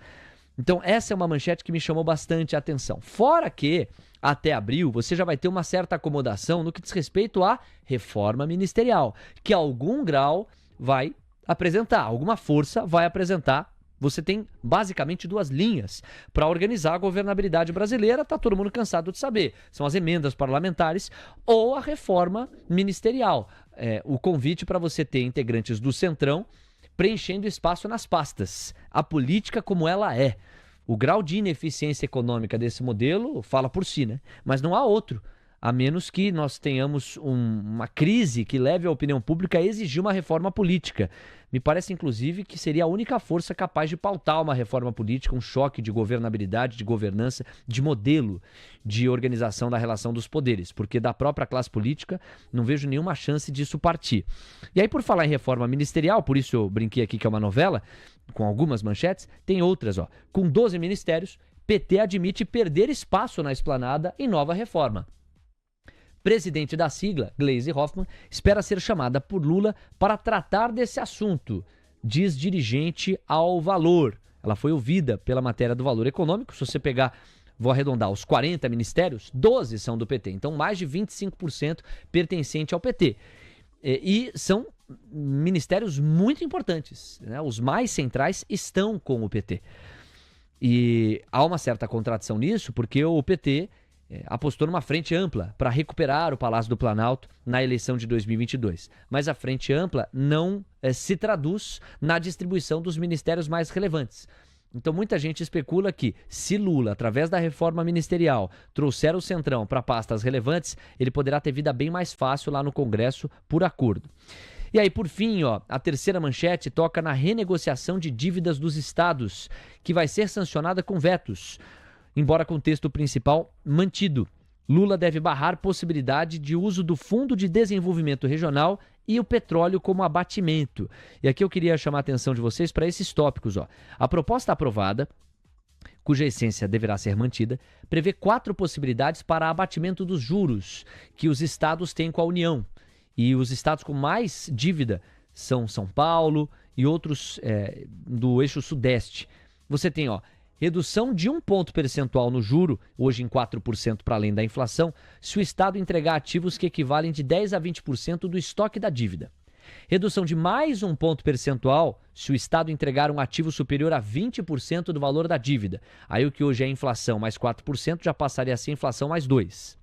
Então, essa é uma manchete que me chamou bastante a atenção. Fora que, até abril, você já vai ter uma certa acomodação no que diz respeito à reforma ministerial, que algum grau vai apresentar, alguma força vai apresentar. Você tem basicamente 2 linhas para organizar a governabilidade brasileira, está todo mundo cansado de saber. São as emendas parlamentares ou a reforma ministerial. O convite para você ter integrantes do Centrão preenchendo espaço nas pastas. A política como ela é. O grau de ineficiência econômica desse modelo fala por si, né? Mas não há outro. A menos que nós tenhamos uma crise que leve a opinião pública a exigir uma reforma política. Me parece, inclusive, que seria a única força capaz de pautar uma reforma política, um choque de governabilidade, de governança, de modelo de organização da relação dos poderes, porque da própria classe política não vejo nenhuma chance disso partir. E aí, por falar em reforma ministerial, por isso eu brinquei aqui que é uma novela, com algumas manchetes, tem outras, ó. Com 12 ministérios, PT admite perder espaço na esplanada em nova reforma. Presidente da sigla, Gleisi Hoffmann, espera ser chamada por Lula para tratar desse assunto, diz dirigente ao Valor. Ela foi ouvida pela matéria do Valor Econômico. Se você pegar, vou arredondar, os 40 ministérios, 12 são do PT. Então, mais de 25% pertencente ao PT. E são ministérios muito importantes, né? Os mais centrais estão com o PT. E há uma certa contradição nisso, porque o PT apostou numa frente ampla para recuperar o Palácio do Planalto na eleição de 2022. Mas a frente ampla não se traduz na distribuição dos ministérios mais relevantes. Então muita gente especula que se Lula, através da reforma ministerial, trouxer o Centrão para pastas relevantes, ele poderá ter vida bem mais fácil lá no Congresso por acordo. E aí, por fim, a terceira manchete toca na renegociação de dívidas dos estados, que vai ser sancionada com vetos, embora com o texto principal mantido. Lula deve barrar possibilidade de uso do Fundo de Desenvolvimento Regional e o petróleo como abatimento. E aqui eu queria chamar a atenção de vocês para esses tópicos. A proposta aprovada, cuja essência deverá ser mantida, prevê 4 possibilidades para abatimento dos juros que os estados têm com a União. E os estados com mais dívida são São Paulo e outros do eixo sudeste. Você tem, redução de 1 ponto percentual no juro, hoje em 4% para além da inflação, se o Estado entregar ativos que equivalem de 10% a 20% do estoque da dívida. Redução de mais 1 ponto percentual se o Estado entregar um ativo superior a 20% do valor da dívida. Aí o que hoje é inflação mais 4% já passaria a ser inflação mais 2%.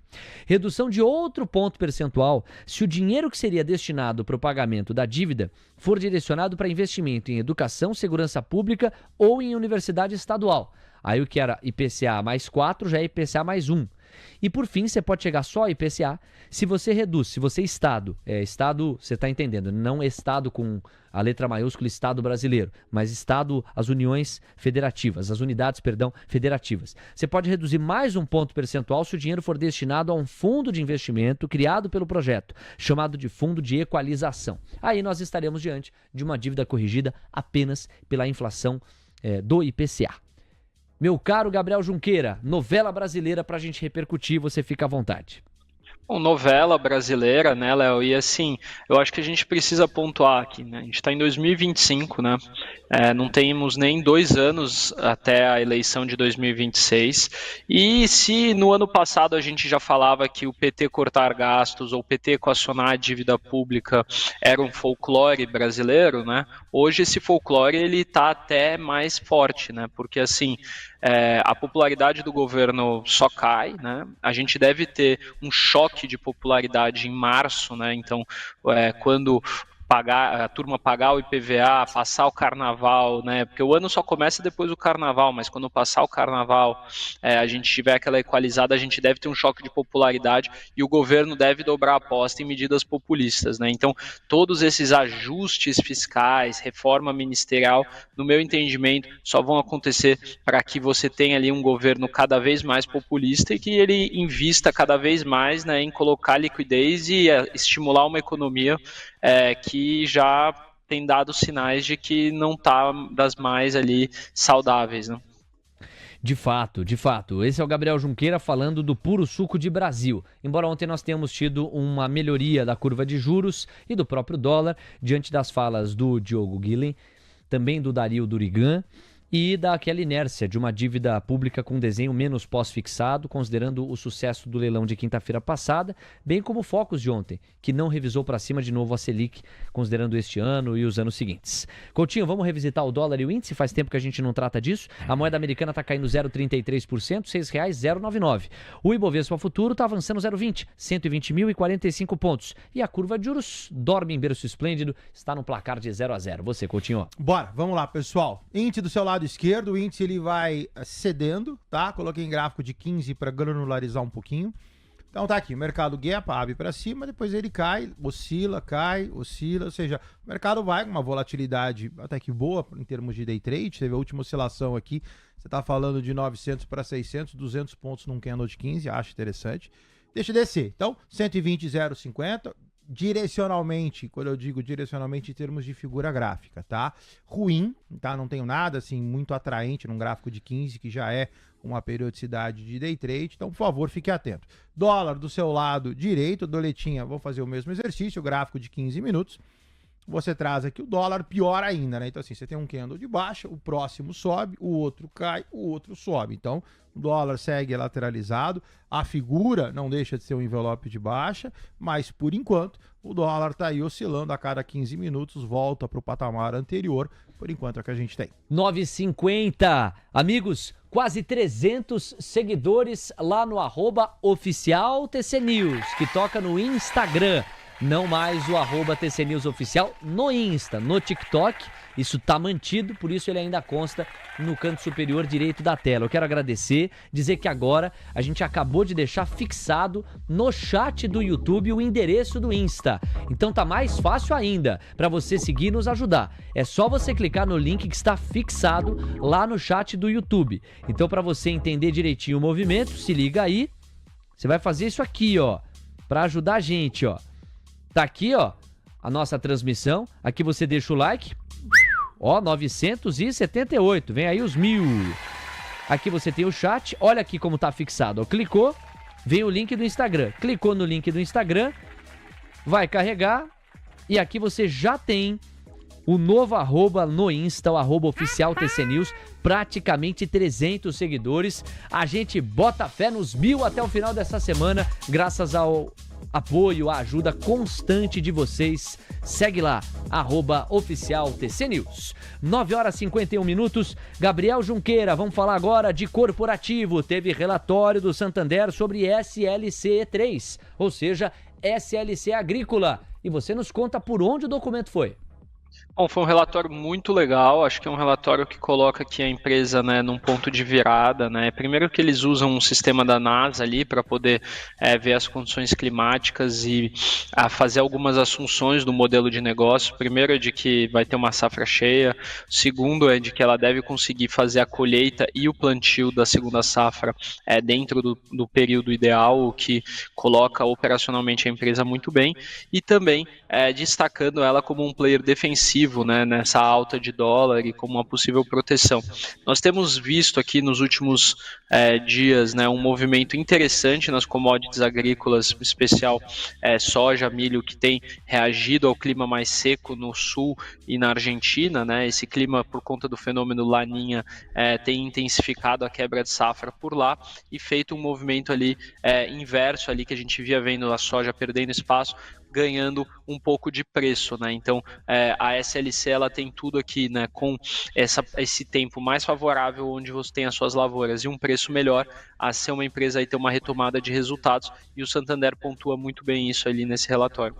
Redução de outro ponto percentual se o dinheiro que seria destinado para o pagamento da dívida for direcionado para investimento em educação, segurança pública ou em universidade estadual. Aí o que era IPCA mais 4 já é IPCA mais 1. E por fim, você pode chegar só a IPCA se você reduz, se você Estado, Estado, você está entendendo, não Estado com a letra maiúscula Estado brasileiro, mas Estado, as uniões federativas, as unidades, federativas. Você pode reduzir mais 1 ponto percentual se o dinheiro for destinado a um fundo de investimento criado pelo projeto, chamado de Fundo de Equalização. Aí nós estaremos diante de uma dívida corrigida apenas pela inflação do IPCA. Meu caro Gabriel Junqueira, novela brasileira para a gente repercutir, você fica à vontade. Novela brasileira, né, Léo? E assim, eu acho que a gente precisa pontuar aqui, né? A gente está em 2025, né? Não temos nem 2 anos até a eleição de 2026. E se no ano passado a gente já falava que o PT cortar gastos ou o PT equacionar a dívida pública era um folclore brasileiro, né? Hoje esse folclore ele está até mais forte, né? Porque assim, a popularidade do governo só cai, né? A gente deve ter um choque de popularidade em março, né? Então, quando a turma pagar o IPVA, passar o carnaval, né? Porque o ano só começa depois do carnaval, mas quando passar o carnaval, a gente tiver aquela equalizada, a gente deve ter um choque de popularidade e o governo deve dobrar a aposta em medidas populistas, né? Então, todos esses ajustes fiscais, reforma ministerial, no meu entendimento, só vão acontecer para que você tenha ali um governo cada vez mais populista e que ele invista cada vez mais, né, em colocar liquidez e estimular uma economia que já tem dado sinais de que não está das mais ali saudáveis, né? De fato, de fato. Esse é o Gabriel Junqueira falando do puro suco de Brasil. Embora ontem nós tenhamos tido uma melhoria da curva de juros e do próprio dólar, diante das falas do Diogo Guilhem, também do Dario Durigan, e daquela inércia de uma dívida pública com desenho menos pós-fixado, considerando o sucesso do leilão de quinta-feira passada, bem como o Focus de ontem, que não revisou para cima de novo a Selic, considerando este ano e os anos seguintes. Coutinho, vamos revisitar o dólar e o índice? Faz tempo que a gente não trata disso. A moeda americana está caindo 0,33%, R$ 6,099. O Ibovespa Futuro está avançando 0,20, 120.045 pontos. E a curva de juros dorme em berço esplêndido, está no placar de 0-0. Você, Coutinho. Bora, vamos lá, pessoal. Índice do seu lado esquerdo, o índice ele vai cedendo, tá? Coloquei em gráfico de 15 para granularizar um pouquinho. Então tá aqui, o mercado gap, abre para cima, depois ele cai, oscila, ou seja, o mercado vai com uma volatilidade até que boa em termos de day trade. Teve a última oscilação aqui, você tá falando de 900 para 600, 200 pontos num candle de 15, acho interessante. Deixa descer, então 120,050, direcionalmente, quando eu digo direcionalmente em termos de figura gráfica, tá? Ruim, tá? Não tenho nada assim muito atraente num gráfico de 15, que já é uma periodicidade de day trade, então por favor fique atento. Dólar do seu lado direito, doletinha, vou fazer o mesmo exercício, gráfico de 15 minutos, você traz aqui o dólar, pior ainda, né? Então assim, você tem um candle de baixa, o próximo sobe, o outro cai, o outro sobe. Então o dólar segue lateralizado, a figura não deixa de ser um envelope de baixa, mas por enquanto o dólar está aí oscilando a cada 15 minutos, volta para o patamar anterior, por enquanto é o que a gente tem. 9,50. Amigos, quase 300 seguidores lá no @oficialtcnews, que toca no Instagram. Não mais o @TCNewsOficial no Insta, no TikTok. Isso tá mantido, por isso ele ainda consta no canto superior direito da tela. Eu quero agradecer, dizer que agora a gente acabou de deixar fixado no chat do YouTube o endereço do Insta. Então tá mais fácil ainda para você seguir e nos ajudar. É só você clicar no link que está fixado lá no chat do YouTube. Então para você entender direitinho o movimento, se liga aí. Você vai fazer isso aqui, ó, para ajudar a gente, ó. Tá aqui, ó, a nossa transmissão. Aqui você deixa o like. Ó, 978. Vem aí os 1000. Aqui você tem o chat. Olha aqui como tá fixado. Ó, clicou, vem o link do Instagram. Clicou no link do Instagram, vai carregar. E aqui você já tem o novo @ no Insta, o @oficialtcnews. Praticamente 300 seguidores. A gente bota fé nos 1000 até o final dessa semana, graças ao apoio, a ajuda constante de vocês. Segue lá, @oficialtcnews. 9h51. Gabriel Junqueira, vamos falar agora de corporativo. Teve relatório do Santander sobre SLC3, ou seja, SLC Agrícola. E você nos conta por onde o documento foi. Bom, foi um relatório muito legal, acho que é um relatório que coloca aqui a empresa, né, num ponto de virada, né. Primeiro que eles usam um sistema da NASA ali para poder ver as condições climáticas e fazer algumas assunções do modelo de negócio. Primeiro é de que vai ter uma safra cheia, segundo é de que ela deve conseguir fazer a colheita e o plantio da segunda safra dentro do período ideal, o que coloca operacionalmente a empresa muito bem, e também destacando ela como um player defensivo defensivo, né, nessa alta de dólar e como uma possível proteção. Nós temos visto aqui nos últimos dias, né, um movimento interessante nas commodities agrícolas, em especial soja, milho, que tem reagido ao clima mais seco no sul e na Argentina, né? Esse clima, por conta do fenômeno Laninha, tem intensificado a quebra de safra por lá e feito um movimento ali inverso ali que a gente via vendo a soja perdendo espaço, ganhando um pouco de preço, né? Então a SLC ela tem tudo aqui, né? Com esse tempo mais favorável, onde você tem as suas lavouras e um preço melhor, a ser uma empresa aí ter uma retomada de resultados, e o Santander pontua muito bem isso ali nesse relatório.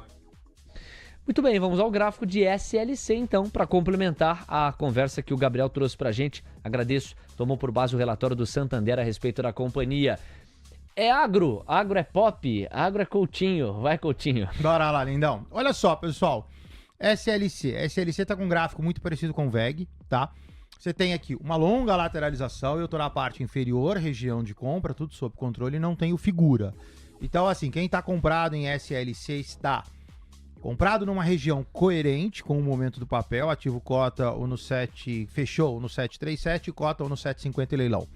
Muito bem, vamos ao gráfico de SLC então, para complementar a conversa que o Gabriel trouxe para a gente. Agradeço, tomou por base o relatório do Santander a respeito da companhia. É agro é pop, agro é Coutinho, vai Coutinho. Bora lá, lindão. Olha só, pessoal, SLC tá com um gráfico muito parecido com o VEG, tá? Você tem aqui uma longa lateralização, eu tô na parte inferior, região de compra, tudo sob controle, e não tenho figura. Então, assim, quem tá comprado em SLC está comprado numa região coerente com o momento do papel, ativo cota ou no 7, fechou no 737, cota ou no 750 leilão.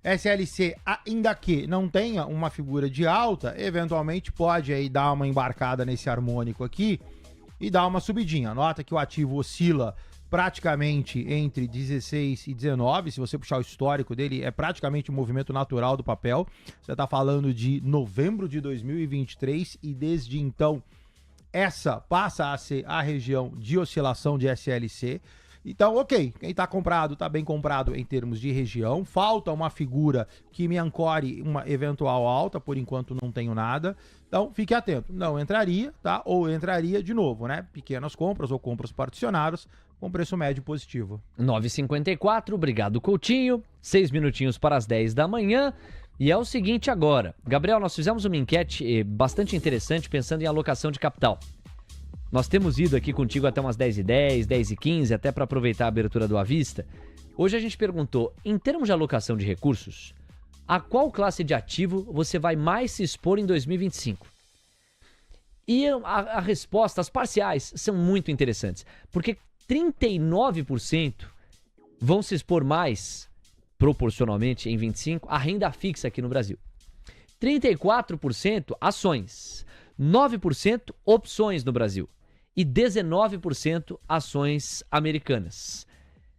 SLC, ainda que não tenha uma figura de alta, eventualmente pode aí dar uma embarcada nesse harmônico aqui e dar uma subidinha. Nota que o ativo oscila praticamente entre 16 e 19, se você puxar o histórico dele, é praticamente um movimento natural do papel. Você está falando de novembro de 2023 e desde então essa passa a ser a região de oscilação de SLC. Então, ok, quem está comprado, está bem comprado em termos de região. Falta uma figura que me ancore uma eventual alta, por enquanto não tenho nada. Então, fique atento. Não entraria, tá? Ou entraria de novo, né? Pequenas compras ou compras particionadas com preço médio positivo. 9h54, obrigado Coutinho. 6 minutinhos para as 10 da manhã. E é o seguinte agora, Gabriel, nós fizemos uma enquete bastante interessante pensando em alocação de capital. Nós temos ido aqui contigo até umas 10h10, 10h15, até para aproveitar a abertura do À Vista. Hoje a gente perguntou, em termos de alocação de recursos, a qual classe de ativo você vai mais se expor em 2025? E a resposta, as parciais, são muito interessantes, porque 39% vão se expor mais proporcionalmente em 25 a renda fixa aqui no Brasil. 34% ações, 9% opções no Brasil e 19% ações americanas.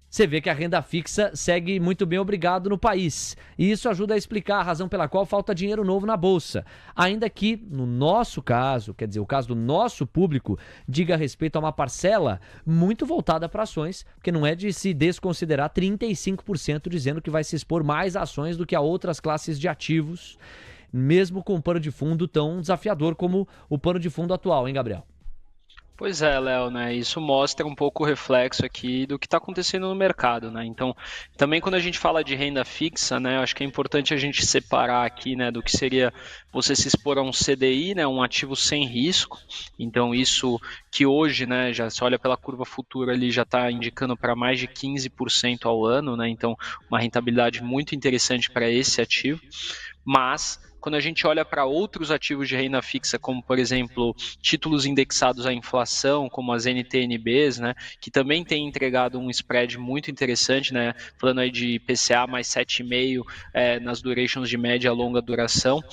Você vê que a renda fixa segue muito bem obrigado no país. E isso ajuda a explicar a razão pela qual falta dinheiro novo na Bolsa. Ainda que, no nosso caso, quer dizer, o caso do nosso público, diga respeito a uma parcela muito voltada para ações, porque não é de se desconsiderar 35% dizendo que vai se expor mais a ações do que a outras classes de ativos, mesmo com um pano de fundo tão desafiador como o pano de fundo atual, hein, Gabriel? Pois é, Léo, né? Isso mostra um pouco o reflexo aqui do que está acontecendo no mercado, né? Então, também quando a gente fala de renda fixa, né? Acho que é importante a gente separar aqui, né? Do que seria você se expor a um CDI, né? Um ativo sem risco. Então, isso que hoje, né? Já se olha pela curva futura ali, já está indicando para mais de 15% ao ano, né? Então, uma rentabilidade muito interessante para esse ativo. Mas quando a gente olha para outros ativos de renda fixa, como, por exemplo, títulos indexados à inflação, como as NTNBs, né, que também tem entregado um spread muito interessante, né, falando aí de IPCA mais 7,5 nas durations de média a longa duração,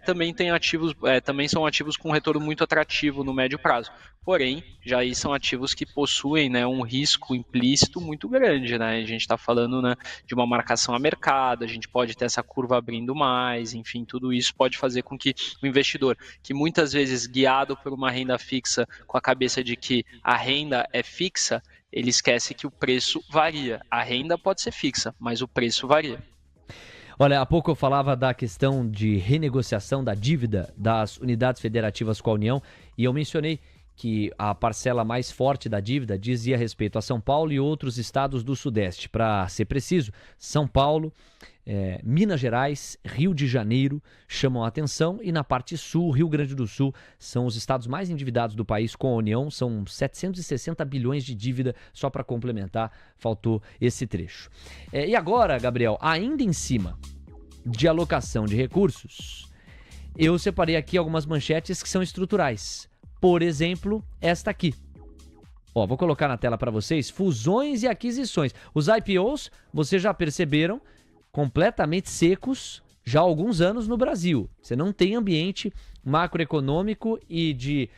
também tem ativos, também são ativos com retorno muito atrativo no médio prazo. Porém, já aí são ativos que possuem, né, um risco implícito muito grande, né? A gente está falando, né, de uma marcação a mercado, a gente pode ter essa curva abrindo mais, enfim, tudo isso pode fazer com que o investidor, que muitas vezes guiado por uma renda fixa com a cabeça de que a renda é fixa, ele esquece que o preço varia. A renda pode ser fixa, mas o preço varia. Olha, há pouco eu falava da questão de renegociação da dívida das unidades federativas com a União e eu mencionei que a parcela mais forte da dívida dizia respeito a São Paulo e outros estados do Sudeste. Para ser preciso, São Paulo, Minas Gerais, Rio de Janeiro chamam a atenção e na parte sul, Rio Grande do Sul, são os estados mais endividados do país com a União, são 760 bilhões de dívida, só para complementar, faltou esse trecho. E agora, Gabriel, ainda em cima de alocação de recursos, eu separei aqui algumas manchetes que são estruturais. Por exemplo, esta aqui. Ó, vou colocar na tela para vocês fusões e aquisições. Os IPOs, vocês já perceberam, completamente secos já há alguns anos no Brasil. Você não tem ambiente macroeconômico e de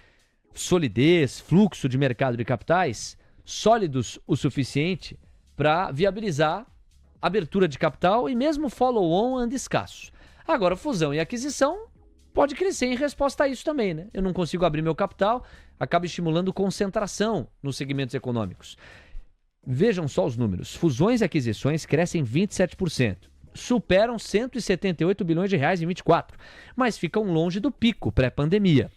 solidez, fluxo de mercado de capitais sólidos o suficiente para viabilizar abertura de capital e mesmo follow-on anda escasso. Agora, fusão e aquisição pode crescer em resposta a isso também, né? Eu não consigo abrir meu capital, acaba estimulando concentração nos segmentos econômicos. Vejam só os números. Fusões e aquisições crescem 27%. Superam 178 bilhões de reais em 24, mas ficam longe do pico pré-pandemia.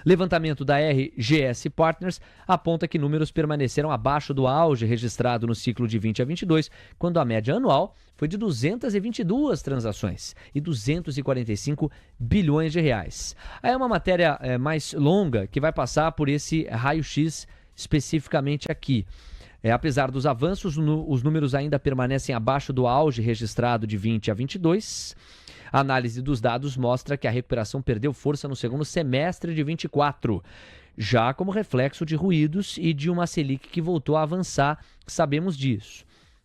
Levantamento da RGS Partners aponta que números permaneceram abaixo do auge registrado no ciclo de 20 a 22, quando a média anual foi de 222 transações e 245 bilhões de reais. Aí é uma matéria mais longa que vai passar por esse raio-x especificamente aqui. Apesar dos avanços, os números ainda permanecem abaixo do auge registrado de 20 a 22. A análise dos dados mostra que a recuperação perdeu força no segundo semestre de 24, já como reflexo de ruídos e de uma Selic que voltou a avançar, sabemos disso.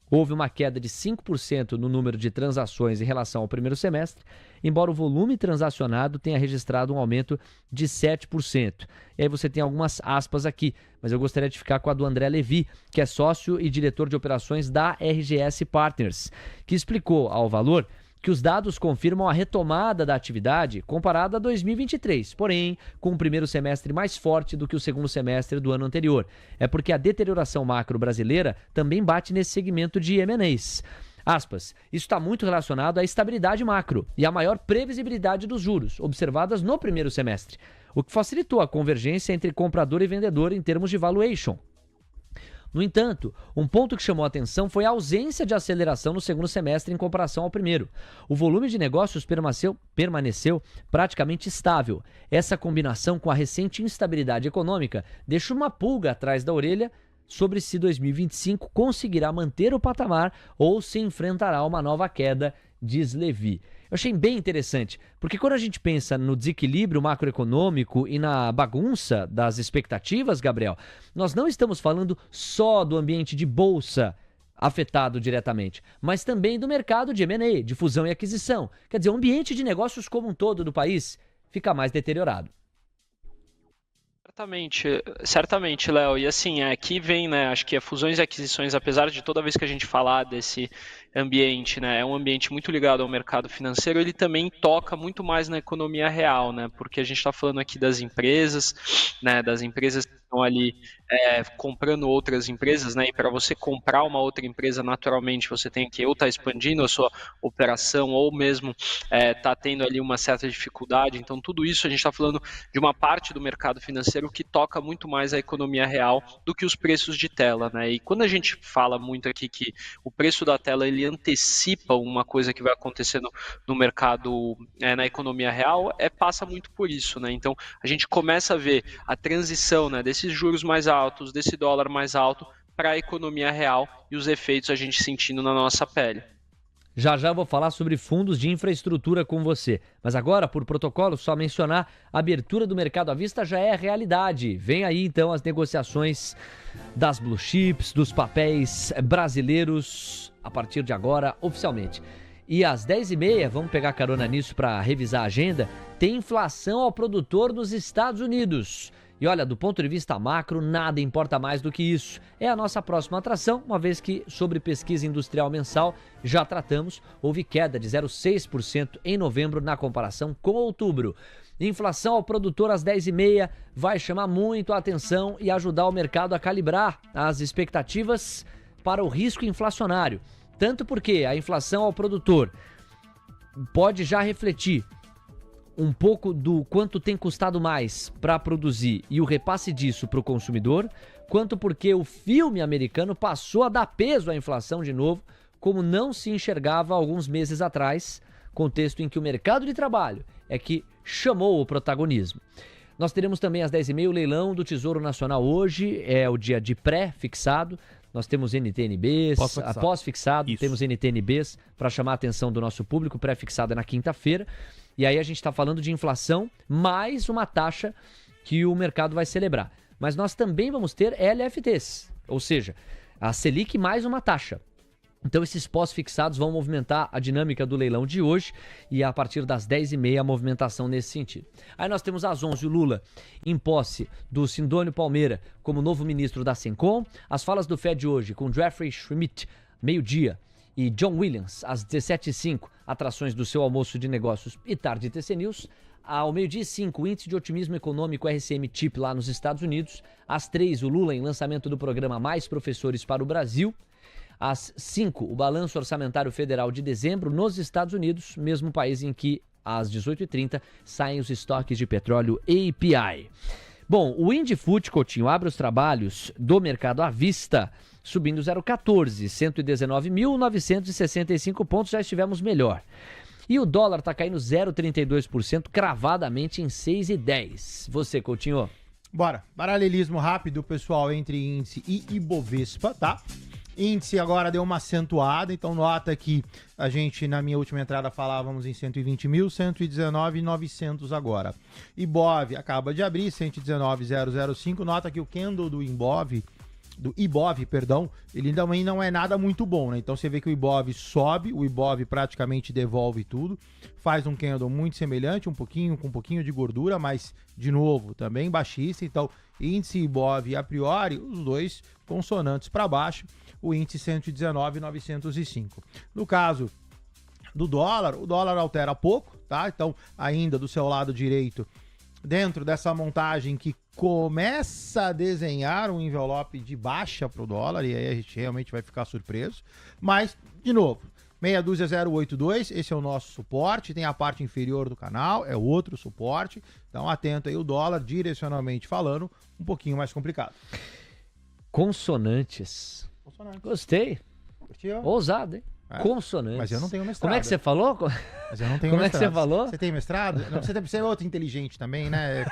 Houve uma queda de 5% no número de transações em relação ao primeiro semestre, embora o volume transacionado tenha registrado um aumento de 7%. E aí você tem algumas aspas aqui, mas eu gostaria de ficar com a do André Levi, que é sócio e diretor de operações da RGS Partners, que explicou ao Valor que os dados confirmam a retomada da atividade comparada a 2023, porém, com um primeiro semestre mais forte do que o segundo semestre do ano anterior. É porque a deterioração macro brasileira também bate nesse segmento de M&As. Aspas, isso está muito relacionado à estabilidade macro e à maior previsibilidade dos juros, observadas no primeiro semestre, o que facilitou a convergência entre comprador e vendedor em termos de valuation. No entanto, um ponto que chamou a atenção foi a ausência de aceleração no segundo semestre em comparação ao primeiro. O volume de negócios permaneceu praticamente estável. Essa combinação com a recente instabilidade econômica deixa uma pulga atrás da orelha sobre se 2025 conseguirá manter o patamar ou se enfrentará uma nova queda, diz Levi. Eu achei bem interessante, porque quando a gente pensa no desequilíbrio macroeconômico e na bagunça das expectativas, Gabriel, nós não estamos falando só do ambiente de bolsa afetado diretamente, mas também do mercado de M&A, de fusão e aquisição. Quer dizer, o ambiente de negócios como um todo do país fica mais deteriorado. Certamente, Léo. E assim, aqui vem, né, acho que fusões e aquisições, apesar de toda vez que a gente falar desse ambiente, né, é um ambiente muito ligado ao mercado financeiro, ele também toca muito mais na economia real, né, porque a gente está falando aqui das empresas, né, das empresas que estão ali comprando outras empresas, né, e para você comprar uma outra empresa, naturalmente, você tem que ou estar expandindo a sua operação, ou mesmo tá tendo ali uma certa dificuldade. Então, tudo isso a gente está falando de uma parte do mercado financeiro que toca muito mais a economia real do que os preços de tela, né? E quando a gente fala muito aqui que o preço da tela ele antecipa uma coisa que vai acontecer no mercado, na economia real, passa muito por isso, né? Então a gente começa a ver a transição, né, desses juros mais altos, desse dólar mais alto para a economia real e os efeitos a gente sentindo na nossa pele. Já já vou falar sobre fundos de infraestrutura com você. Mas agora, por protocolo, só mencionar a abertura do mercado à vista já é realidade. Vem aí, então, as negociações das blue chips, dos papéis brasileiros, a partir de agora, oficialmente. E às 10h30, vamos pegar carona nisso para revisar a agenda, tem inflação ao produtor dos Estados Unidos. E olha, do ponto de vista macro, nada importa mais do que isso. É a nossa próxima atração, uma vez que sobre pesquisa industrial mensal já tratamos, houve queda de 0,6% em novembro na comparação com outubro. Inflação ao produtor às 10h30 vai chamar muito a atenção e ajudar o mercado a calibrar as expectativas para o risco inflacionário. Tanto porque a inflação ao produtor pode já refletir um pouco do quanto tem custado mais para produzir e o repasse disso para o consumidor, quanto porque o filme americano passou a dar peso à inflação de novo, como não se enxergava alguns meses atrás, contexto em que o mercado de trabalho é que chamou o protagonismo. Nós teremos também às 10h30 o leilão do Tesouro Nacional hoje, é o dia de pré-fixado. Nós temos NTNBs, pós-fixado, temos NTNBs para chamar a atenção do nosso público, pré-fixado é na quinta-feira. E aí a gente está falando de inflação mais uma taxa que o mercado vai celebrar. mas nós também vamos ter LFTs, ou seja, a Selic mais uma taxa. Então esses pós-fixados vão movimentar a dinâmica do leilão de hoje e a partir das 10h30 a movimentação nesse sentido. Aí nós temos às 11h o Lula em posse do Sindônio Palmeira como novo ministro da Sencom, as falas do FED hoje com Jeffrey Schmidt, meio-dia, e John Williams, às 17h05, atrações do seu almoço de negócios e tarde TC News. Ao meio-dia e 5, o índice de otimismo econômico RCM Chip lá nos Estados Unidos. Às 3, o Lula em lançamento do programa Mais Professores para o Brasil. Às 5, o balanço orçamentário federal de dezembro nos Estados Unidos, mesmo país em que, às 18h30, saem os estoques de petróleo API. Bom, o Indifut, Coutinho, abre os trabalhos do mercado à vista, subindo 0,14, 119.965 pontos, já estivemos melhor. E o dólar está caindo 0,32%, cravadamente em 6,10. Você, Coutinho? Bora. Paralelismo rápido, pessoal, entre índice e Ibovespa, tá? Índice agora deu uma acentuada, então nota que a gente, na minha última entrada, falávamos em 120 mil, 119.900 agora. Ibov acaba de abrir, 119.005, nota que o candle do Ibov, ele também não é nada muito bom, né? Então você vê que o Ibov sobe, o Ibov praticamente devolve tudo, faz um candle muito semelhante, com um pouquinho de gordura, mas, de novo, também baixista. Então, índice Ibov, a priori, os dois consonantes para baixo, o índice 119.905. No caso do dólar, o dólar altera pouco, tá? Então, ainda do seu lado direito, dentro dessa montagem que começa a desenhar um envelope de baixa para o dólar, e aí a gente realmente vai ficar surpreso. Mas, de novo, 62082, esse é o nosso suporte, tem a parte inferior do canal, é outro suporte, então atento aí, o dólar, direcionalmente falando, um pouquinho mais complicado. Consonantes. Gostei. Curtiu? Ousado, hein? Consonantes. Mas eu não tenho mestrado. Como é que você falou? Mas eu não tenho Como mestrado. é que você falou? Você tem mestrado? Não, você é outro inteligente também, né?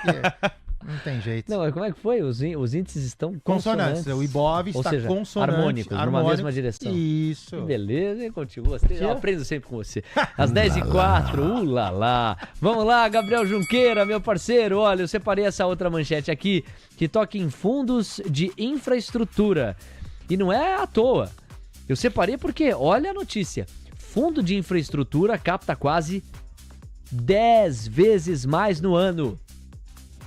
Não tem jeito. Não, mas como é que foi? Os índices estão consonantes. O Ibov está consonante. Harmônicos, numa mesma direção. Isso. Que beleza, hein, Contigo? Gostei. Eu aprendo sempre com você. Às 10h04, lá. Vamos lá, Gabriel Junqueira, meu parceiro. Olha, eu separei essa outra manchete aqui, que toca em fundos de infraestrutura. E não é à toa. Eu separei porque, olha a notícia, fundo de infraestrutura capta quase 10 vezes mais no ano.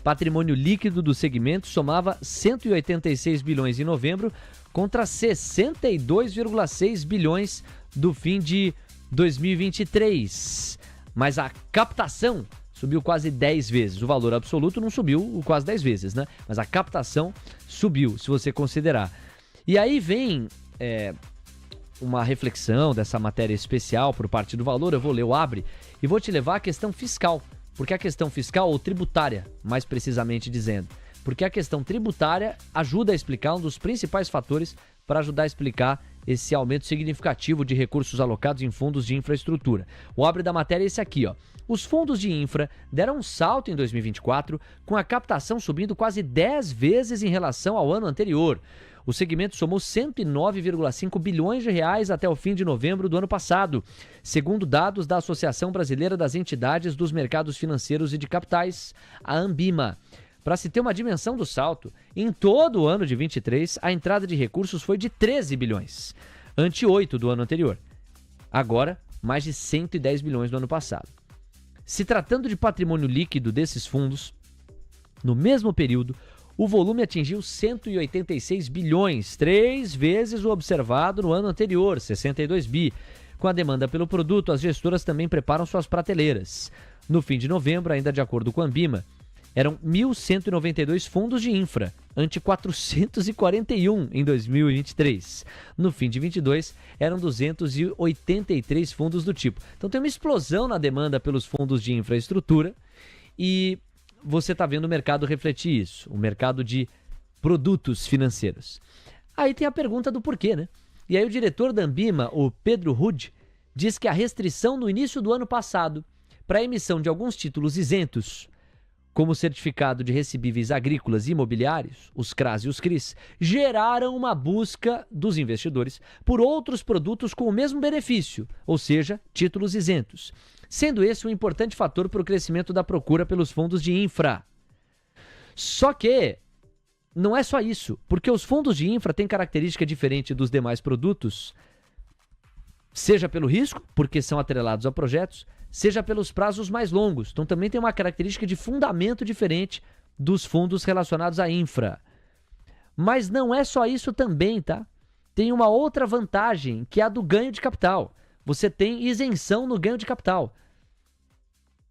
Patrimônio líquido do segmento somava 186 bilhões em novembro contra 62,6 bilhões do fim de 2023. Mas a captação subiu quase 10 vezes. O valor absoluto não subiu quase 10 vezes, né? Mas a captação subiu, se você considerar. E aí vem uma reflexão dessa matéria especial por parte do Valor. Eu vou ler o Abre e vou te levar à questão fiscal. Porque a questão fiscal, ou tributária, mais precisamente dizendo. Porque a questão tributária ajuda a explicar um dos principais fatores para ajudar a explicar esse aumento significativo de recursos alocados em fundos de infraestrutura. O Abre da matéria é esse aqui, ó. Os fundos de infra deram um salto em 2024, com a captação subindo quase 10 vezes em relação ao ano anterior. O segmento somou 109,5 bilhões de reais até o fim de novembro do ano passado, segundo dados da Associação Brasileira das Entidades dos Mercados Financeiros e de Capitais, a Ambima. Para se ter uma dimensão do salto, em todo o ano de 23, a entrada de recursos foi de 13 bilhões, ante 8 do ano anterior. Agora, mais de 110 bilhões no ano passado. Se tratando de patrimônio líquido desses fundos, no mesmo período, o volume atingiu 186 bilhões, 3 vezes o observado no ano anterior, 62 bi. Com a demanda pelo produto, as gestoras também preparam suas prateleiras. No fim de novembro, ainda de acordo com a Ambima, eram 1.192 fundos de infra, ante 441 em 2023. No fim de 22, eram 283 fundos do tipo. Então tem uma explosão na demanda pelos fundos de infraestrutura e você está vendo o mercado refletir isso, o mercado de produtos financeiros. Aí tem a pergunta do porquê, né? E aí o diretor da Ambima, o Pedro Rudd, diz que a restrição no início do ano passado para a emissão de alguns títulos isentos, como o certificado de recebíveis agrícolas e imobiliários, os CRAs e os CRIs, geraram uma busca dos investidores por outros produtos com o mesmo benefício, ou seja, títulos isentos, sendo esse um importante fator para o crescimento da procura pelos fundos de infra. Só que não é só isso, porque os fundos de infra têm característica diferente dos demais produtos, seja pelo risco, porque são atrelados a projetos, seja pelos prazos mais longos. Então também tem uma característica de fundamento diferente dos fundos relacionados à infra. Mas não é só isso também, tá? Tem uma outra vantagem, que é a do ganho de capital. Você tem isenção no ganho de capital.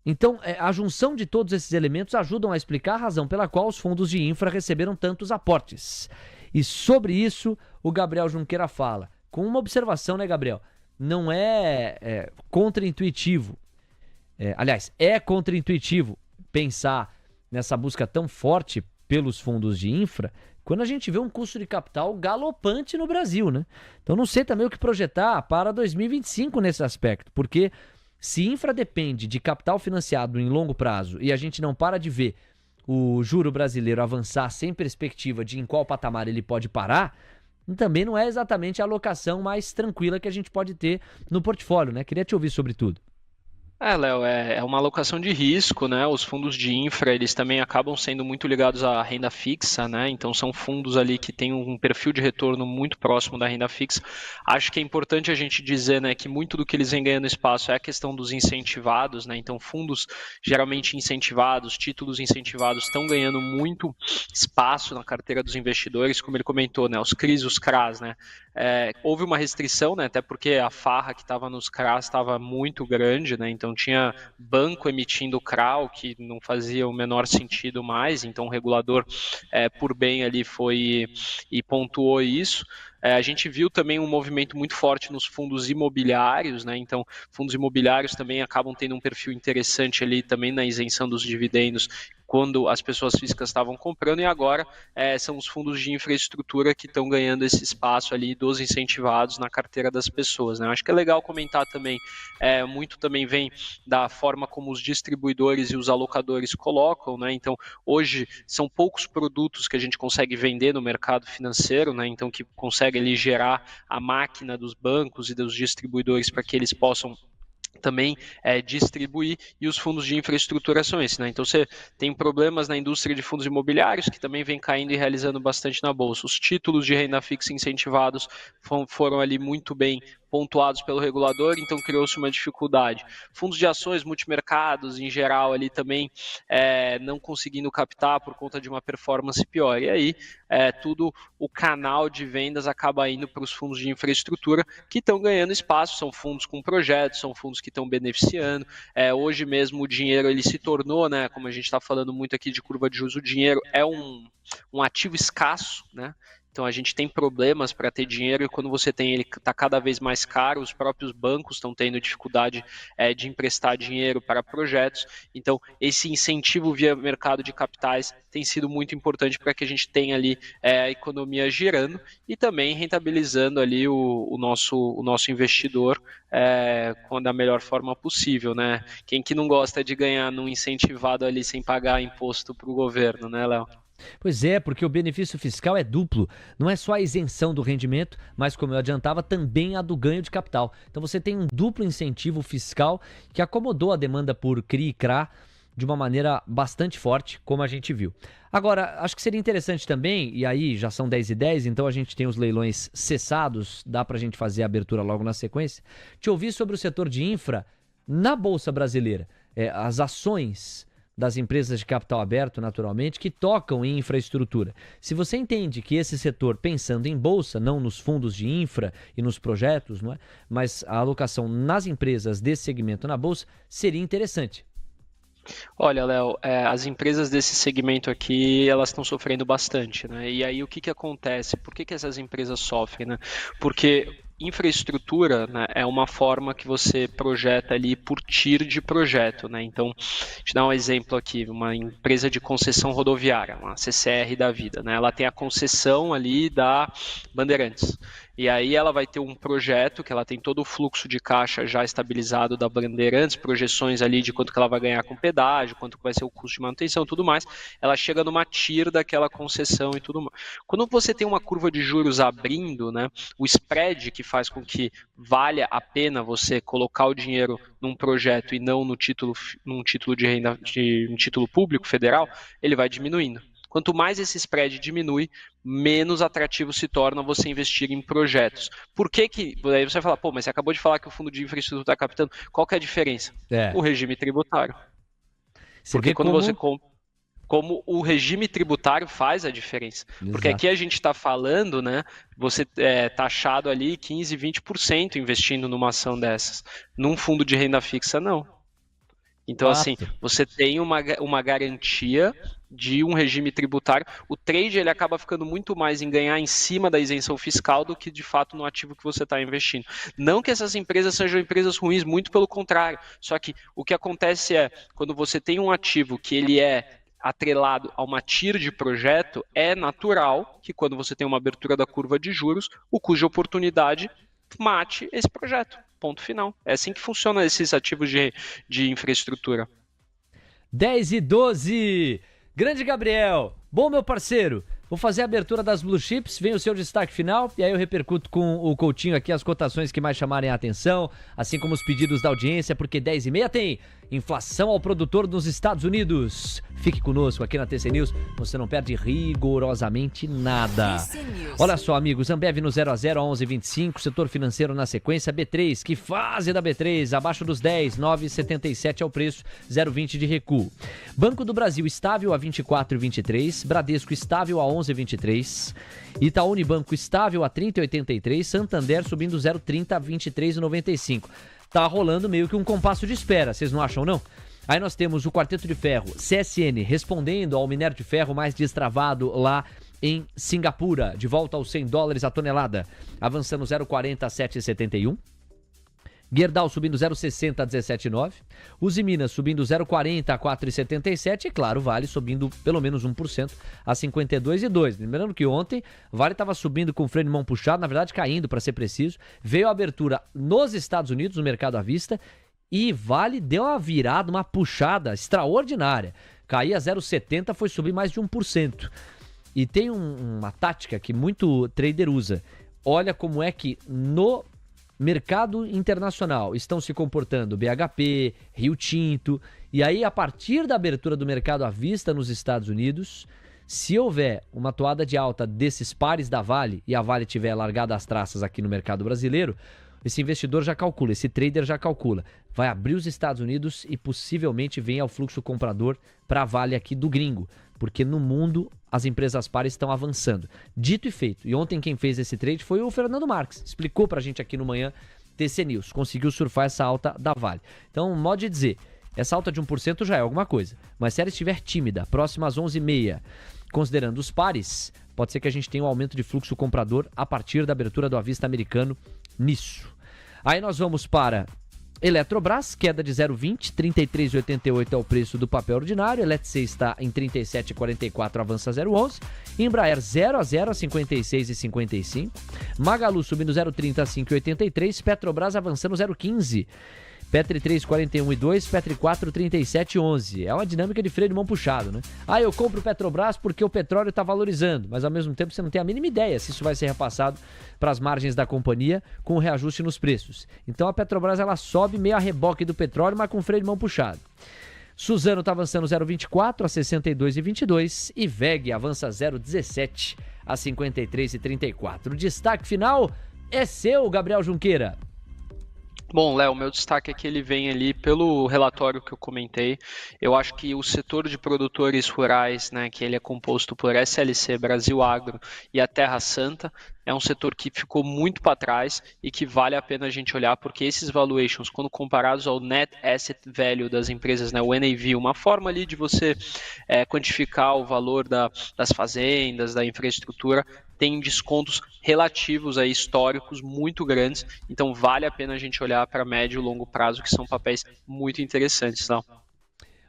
Então, a junção de todos esses elementos ajudam a explicar a razão pela qual os fundos de infra receberam tantos aportes. E sobre isso, o Gabriel Junqueira fala, com uma observação, né, Gabriel? Não é contraintuitivo. Aliás, é contraintuitivo pensar nessa busca tão forte pelos fundos de infra, quando a gente vê um custo de capital galopante no Brasil, né? Então, não sei também o que projetar para 2025 nesse aspecto, porque se infra depende de capital financiado em longo prazo e a gente não para de ver o juro brasileiro avançar sem perspectiva de em qual patamar ele pode parar, também não é exatamente a alocação mais tranquila que a gente pode ter no portfólio, né? Queria te ouvir sobre tudo. Léo, é uma alocação de risco, né? Os fundos de infra, eles também acabam sendo muito ligados à renda fixa, né? Então são fundos ali que têm um perfil de retorno muito próximo da renda fixa. Acho que é importante a gente dizer, né, que muito do que eles vêm ganhando espaço é a questão dos incentivados, né? Então fundos geralmente incentivados, títulos incentivados estão ganhando muito espaço na carteira dos investidores, como ele comentou, né? Os CRIs, os CRAs, né? Houve uma restrição, né? Até porque a farra que estava nos CRAs estava muito grande, né? Então tinha banco emitindo CRA, que não fazia o menor sentido mais, então o regulador, por bem ali, foi e pontuou isso. A gente viu também um movimento muito forte nos fundos imobiliários, né? Então fundos imobiliários também acabam tendo um perfil interessante ali também na isenção dos dividendos, quando as pessoas físicas estavam comprando, e agora são os fundos de infraestrutura que estão ganhando esse espaço ali dos incentivados na carteira das pessoas, né? Acho que é legal comentar também, muito também vem da forma como os distribuidores e os alocadores colocam, né? Então hoje são poucos produtos que a gente consegue vender no mercado financeiro, né? Então que consegue ali gerar a máquina dos bancos e dos distribuidores para que eles possam também distribuir, e os fundos de infraestrutura são esses, né? Então você tem problemas na indústria de fundos imobiliários, que também vem caindo e realizando bastante na bolsa. Os títulos de renda fixa incentivados foram ali muito bem pontuados pelo regulador, então criou-se uma dificuldade. Fundos de ações, multimercados, em geral, ali também não conseguindo captar por conta de uma performance pior. E aí, tudo o canal de vendas acaba indo para os fundos de infraestrutura, que estão ganhando espaço, são fundos com projetos, são fundos que estão beneficiando. Hoje mesmo o dinheiro ele se tornou, né, como a gente está falando muito aqui de curva de juros, o dinheiro é um ativo escasso, né? Então a gente tem problemas para ter dinheiro, e quando você tem ele está cada vez mais caro, os próprios bancos estão tendo dificuldade de emprestar dinheiro para projetos. Então esse incentivo via mercado de capitais tem sido muito importante para que a gente tenha ali a economia girando e também rentabilizando ali o nosso investidor da melhor forma possível, né? Quem que não gosta de ganhar num incentivado ali sem pagar imposto para o governo, né, Léo? Pois é, porque o benefício fiscal é duplo. Não é só a isenção do rendimento, mas, como eu adiantava, também a do ganho de capital. Então você tem um duplo incentivo fiscal que acomodou a demanda por CRI e CRA de uma maneira bastante forte, como a gente viu. Agora, acho que seria interessante também, e aí já são 10h10, então a gente tem os leilões cessados, dá pra gente fazer a abertura logo na sequência, te ouvir sobre o setor de infra na Bolsa Brasileira. As ações das empresas de capital aberto, naturalmente, que tocam em infraestrutura. Se você entende que esse setor, pensando em bolsa, não nos fundos de infra e nos projetos, não é? Mas a alocação nas empresas desse segmento na bolsa seria interessante. Olha, Léo, as empresas desse segmento aqui, elas estão sofrendo bastante, né? E aí o que acontece? Por que essas empresas sofrem, né? Porque infraestrutura, né, é uma forma que você projeta ali por tier de projeto, né? Então, te dar um exemplo aqui, uma empresa de concessão rodoviária, uma CCR da vida, né? Ela tem a concessão ali da Bandeirantes. E aí ela vai ter um projeto que ela tem todo o fluxo de caixa já estabilizado da Bandeirantes, projeções ali de quanto que ela vai ganhar com pedágio, quanto que vai ser o custo de manutenção e tudo mais. Ela chega numa tier daquela concessão e tudo mais. Quando você tem uma curva de juros abrindo, né, o spread que faz com que valha a pena você colocar o dinheiro num projeto e não num título de renda, um título público federal, ele vai diminuindo. Quanto mais esse spread diminui, menos atrativo se torna você investir em projetos. Por que aí você vai falar, pô, mas você acabou de falar que o fundo de infraestrutura está captando, qual que é a diferença? O regime tributário. Porque quando você compra, como o regime tributário faz a diferença. Exato. Porque aqui a gente está falando, né, você é taxado ali 15%, 20% investindo numa ação dessas. Num fundo de renda fixa, não. Então, assim, você tem uma garantia de um regime tributário. O trade ele acaba ficando muito mais em ganhar em cima da isenção fiscal do que, de fato, no ativo que você está investindo. Não que essas empresas sejam empresas ruins, muito pelo contrário. Só que o que acontece é, quando você tem um ativo que ele é atrelado a uma TIR de projeto, é natural que quando você tem uma abertura da curva de juros, o custo de oportunidade mate esse projeto. Ponto final. É assim que funcionam esses ativos de infraestrutura. 10:12. Grande Gabriel. Bom, meu parceiro, vou fazer a abertura das Blue Chips, vem o seu destaque final e aí eu repercuto com o Coutinho aqui as cotações que mais chamarem a atenção, assim como os pedidos da audiência, porque 10:30 tem inflação ao produtor nos Estados Unidos. Fique conosco aqui na TC News, você não perde rigorosamente nada. Olha só, amigos, Ambev no 0-0 a 11,25, setor financeiro na sequência, B3, que fase da B3, abaixo dos 10, 9,77 é o preço, 0,20 de recuo. Banco do Brasil estável a 24,23, Bradesco estável a 11,23, Itaú Unibanco estável a 30,83, Santander subindo 0,30 a 23,95. Tá rolando meio que um compasso de espera, vocês não acham não? Aí nós temos o Quarteto de Ferro, CSN, respondendo ao minério de ferro mais destravado lá em Singapura, de volta aos $100 a tonelada, avançando 0,40 a 7,71. Gerdau subindo 0,60 a 17,9. Uzi Minas subindo 0,40 a 4,77. E claro, Vale subindo pelo menos 1% a 52,2. Lembrando que ontem Vale estava subindo com freio de mão puxado, na verdade caindo para ser preciso. Veio a abertura nos Estados Unidos, no mercado à vista, e Vale deu uma virada, uma puxada extraordinária. Caía 0,70, foi subir mais de 1%. E tem uma tática que muito trader usa. Olha como é que no mercado internacional estão se comportando BHP, Rio Tinto, e aí a partir da abertura do mercado à vista nos Estados Unidos, se houver uma toada de alta desses pares da Vale e a Vale tiver largado as traças aqui no mercado brasileiro, esse investidor já calcula, esse trader já calcula, vai abrir os Estados Unidos e possivelmente venha o fluxo comprador para a Vale aqui do gringo, porque no mundo as empresas pares estão avançando. Dito e feito. E ontem quem fez esse trade foi o Fernando Marques. Explicou pra gente aqui no Manhã TC News. Conseguiu surfar essa alta da Vale. Então, modo de dizer, essa alta de 1% já é alguma coisa. Mas se ela estiver tímida, próxima às 11h30, considerando os pares, pode ser que a gente tenha um aumento de fluxo comprador a partir da abertura do à vista americano nisso. Aí nós vamos para Eletrobras, queda de 0,20, 33,88 é o preço do papel ordinário. Eletce está em 37,44, avança 0,11. Embraer 0-0 a 56,55. Magalu subindo 0,30 a 5,83. Petrobras avançando 0,15. Petri 3,41,2, Petri 4,37,11. É uma dinâmica de freio de mão puxado, né? Ah, eu compro Petrobras porque o petróleo está valorizando, mas ao mesmo tempo você não tem a mínima ideia se isso vai ser repassado para as margens da companhia com o reajuste nos preços. Então a Petrobras ela sobe meio a reboque do petróleo, mas com freio de mão puxado. Suzano está avançando 0,24 a 62,22 e VEG avança 0,17 a 53,34. O destaque final é seu, Gabriel Junqueira. Bom, Léo, meu destaque é que ele vem ali pelo relatório que eu comentei. Eu acho que o setor de produtores rurais, né, que ele é composto por SLC, Brasil Agro e a Terra Santa, é um setor que ficou muito para trás e que vale a pena a gente olhar, porque esses valuations, quando comparados ao Net Asset Value das empresas, né, o NAV, uma forma ali de você quantificar o valor das fazendas, da infraestrutura, tem descontos relativos aí, históricos muito grandes, então vale a pena a gente olhar para médio e longo prazo, que são papéis muito interessantes, não?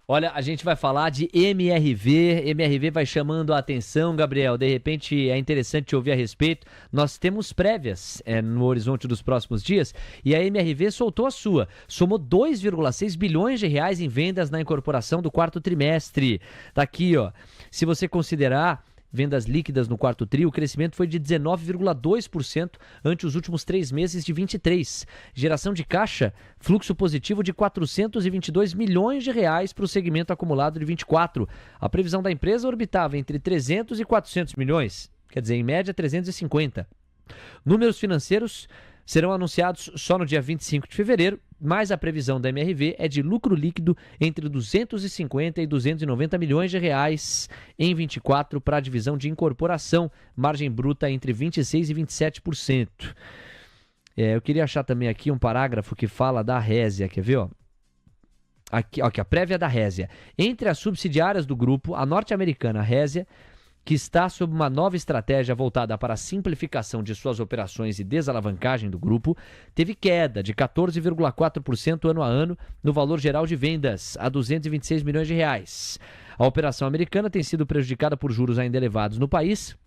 Olha, a gente vai falar de MRV. MRV vai chamando a atenção, Gabriel. De repente é interessante te ouvir a respeito. Nós temos prévias no horizonte dos próximos dias e a MRV soltou a sua. Somou 2,6 bilhões de reais em vendas na incorporação do quarto trimestre. Tá aqui, ó. Se você considerar vendas líquidas no quarto tri, o crescimento foi de 19,2% ante os últimos 3 meses de 23. Geração de caixa, fluxo positivo de 422 milhões de reais para o segmento acumulado de 24. A previsão da empresa orbitava entre 300 e 400 milhões, quer dizer, em média 350. Números financeiros serão anunciados só no dia 25 de fevereiro, mas a previsão da MRV é de lucro líquido entre 250 e 290 milhões de reais em 24 para a divisão de incorporação, margem bruta entre 26% e 27%. Eu queria achar também aqui um parágrafo que fala da Resia, quer ver? Aqui, a prévia da Resia. Entre as subsidiárias do grupo, a norte-americana Resia, que está sob uma nova estratégia voltada para a simplificação de suas operações e desalavancagem do grupo, teve queda de 14,4% ano a ano no valor geral de vendas, a 226 milhões de reais. A operação americana tem sido prejudicada por juros ainda elevados no país